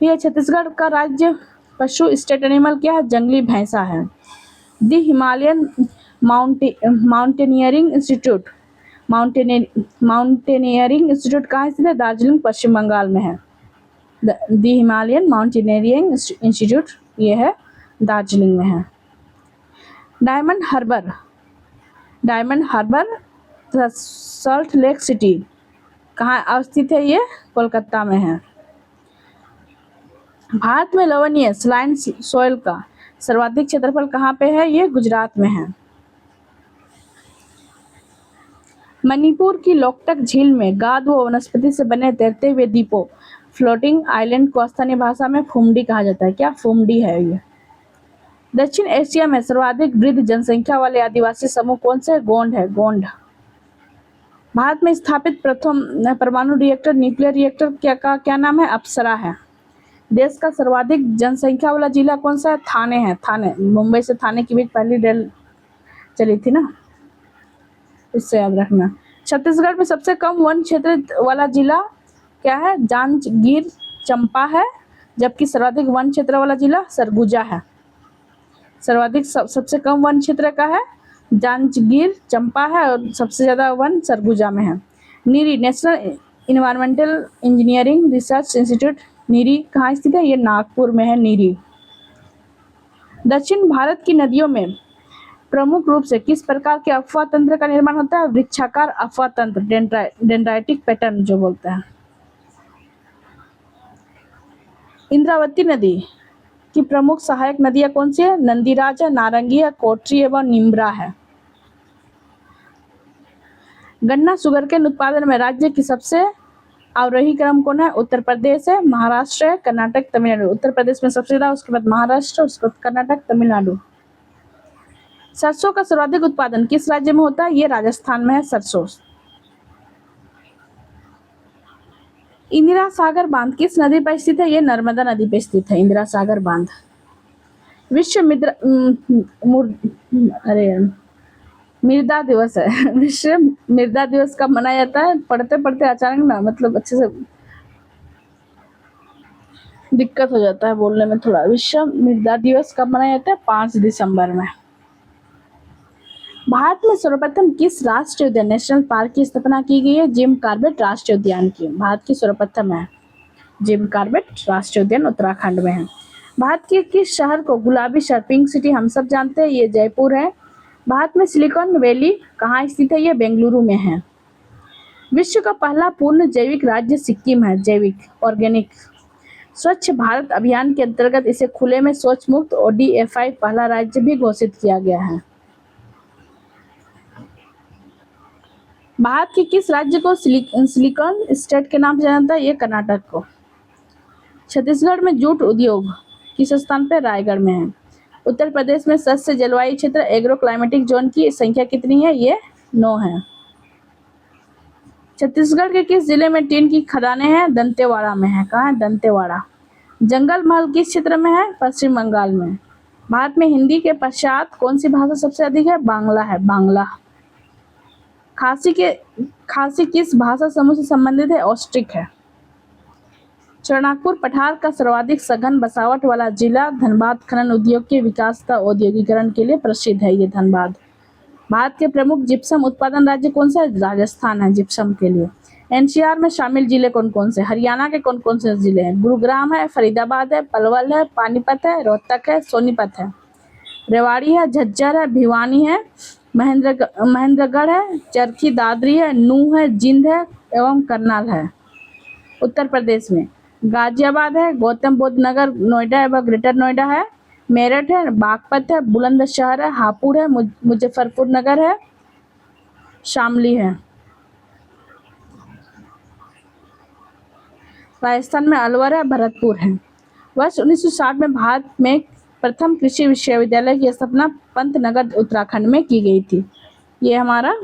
फिर छत्तीसगढ़ का राज्य पशु स्टेट एनिमल क्या है? जंगली भैंसा है। दी हिमालयन माउंटेनियरिंग इंस्टीट्यूट कहाँ स्थित है? दार्जिलिंग, पश्चिम बंगाल में है। दी हिमालयन माउंटेनियरिंग इंस्टीट्यूट ये है दार्जिलिंग में है। डायमंड हार्बर सॉल्ट लेक सिटी कहाँ अवस्थित है? ये कोलकाता में है। भारत में लवणीय स्लाइन सोइल का सर्वाधिक क्षेत्रफल कहाँ पे है? ये गुजरात में है। मणिपुर की लोकटक झील में गाद व वनस्पति से बने तैरते हुए द्वीपों फ्लोटिंग आइलैंड को स्थानीय भाषा में फुमडी कहा जाता है। क्या? फुमडी है ये। दक्षिण एशिया में सर्वाधिक वृद्ध जनसंख्या वाले आदिवासी समूह कौन से? गोंड है। गोंड। भारत में स्थापित प्रथम परमाणु रिएक्टर न्यूक्लियर रिएक्टर क्या नाम है? अप्सरा है। देश का सर्वाधिक जनसंख्या वाला जिला कौन सा है? थाने है। थाने। मुंबई से थाने की बीच पहली रेल चली थी ना, इससे याद रखना। छत्तीसगढ़ में सबसे कम वन क्षेत्र वाला जिला क्या है? जांजगीर चंपा है। जबकि सर्वाधिक वन क्षेत्र वाला जिला सरगुजा है। सर्वाधिक सबसे कम वन क्षेत्र का है जांजगीर चंपा है और सबसे ज़्यादा वन सरगुजा में है। NEERI national environmental engineering research institute NEERI कहाँ स्थित है? ये नागपुर में है नीरी। दक्षिण भारत की नदियों में प्रमुख रूप से किस प्रकार के अफवाह तंत्र का निर्माण होता है? वृक्षाकार अफवाह तंत्र, डेंड्राइटिक पैटर्न जो बोलते हैं। इंद्रावती नदी की प्रमुख सहायक नदियां कौन सी है? नंदीराज है, नारंगी है, कोटरी एवं निम्रा है। गन्ना सुगरकेन उत्पादन में राज्य की सबसे आरोही क्रम कौन है? उत्तर प्रदेश है, महाराष्ट्र है, कर्नाटक, तमिलनाडु। उत्तर प्रदेश में सबसे ज्यादा, उसके बाद महाराष्ट्र, उसके बाद कर्नाटक, तमिलनाडु। सरसों का सर्वाधिक उत्पादन किस राज्य में होता है? ये राजस्थान में है सरसों। इंदिरा सागर बांध किस नदी पर स्थित है? ये नर्मदा नदी पर स्थित है इंदिरा सागर बांध। विश्व मृदा दिवस है। विश्व मृदा दिवस कब मनाया जाता है? पढ़ते पढ़ते अचानक ना, मतलब अच्छे से दिक्कत हो जाता है बोलने में थोड़ा। विश्व मृदा दिवस कब मनाया जाता है? 5 दिसंबर में। भारत में सर्वप्रथम किस राष्ट्रीय उद्यान नेशनल पार्क की स्थापना की गई है? जिम कॉर्बेट राष्ट्रीय उद्यान की भारत की सर्वप्रथम है। जिम कॉर्बेट राष्ट्रीय उद्यान उत्तराखंड में है। भारत के किस शहर को गुलाबी शहर पिंक सिटी हम सब जानते हैं? ये जयपुर है। भारत में सिलिकॉन वैली कहाँ स्थित है? ये बेंगलुरु में है। विश्व का पहला पूर्ण जैविक राज्य सिक्किम है। जैविक ऑर्गेनिक। स्वच्छ भारत अभियान के अंतर्गत इसे खुले में शौच मुक्त ODFI पहला राज्य भी घोषित किया गया है। भारत के किस राज्य को सिलिकॉन स्टेट के नाम से जाना जाता है? ये कर्नाटक को। छत्तीसगढ़ में जूट उद्योग किस स्थान पर? रायगढ़ में है। उत्तर प्रदेश में सस्य जलवायु क्षेत्र एग्रो क्लाइमेटिक जोन की संख्या कितनी है? ये 9 है। छत्तीसगढ़ के किस जिले में टीन की खदानें हैं? दंतेवाड़ा में है। कहाँ है? दंतेवाड़ा। जंगल महल किस क्षेत्र में है? पश्चिम बंगाल में। भारत में हिंदी के पश्चात कौन सी भाषा सबसे अधिक है? बांग्ला है। बांग्ला। खासी किस भाषा समूह से संबंधित है? ऑस्ट्रिक है। चरणाकपुर पठार का सर्वाधिक सघन बसावट वाला जिला धनबाद खनन उद्योग के विकास तथा औद्योगिकरण के लिए प्रसिद्ध है। ये धनबाद। भारत के प्रमुख जिप्सम उत्पादन राज्य कौन सा है? राजस्थान है जिप्सम के लिए। NCR में शामिल जिले कौन कौन से? हरियाणा के कौन कौन से जिले हैं? गुरुग्राम है, फरीदाबाद है, पलवल है, पानीपत है, रोहतक है, सोनीपत है। रेवाड़ी है, झज्जर है, भिवानी है, महेंद्रगढ़ है, चरखी दादरी है, नूह है, जिंद है एवं करनाल है। उत्तर प्रदेश में गाजियाबाद है, गौतम बुद्ध नगर नोएडा एवं ग्रेटर नोएडा है, मेरठ है, बागपत है, बुलंदशहर है, हापुड़ है, मुजफ्फरपुर नगर है, शामली है। राजस्थान में अलवर है, भरतपुर है। वर्ष 1960 में भारत में प्रथम कृषि विश्वविद्यालय की स्थापना पंतनगर उत्तराखंड में की गई थी। ये हमारा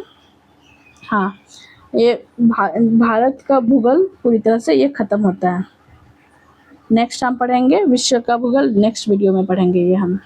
ये भारत का भूगोल पूरी तरह से ये खत्म होता है। नेक्स्ट हम पढ़ेंगे विश्व का भूगोल। नेक्स्ट वीडियो में पढ़ेंगे ये हम।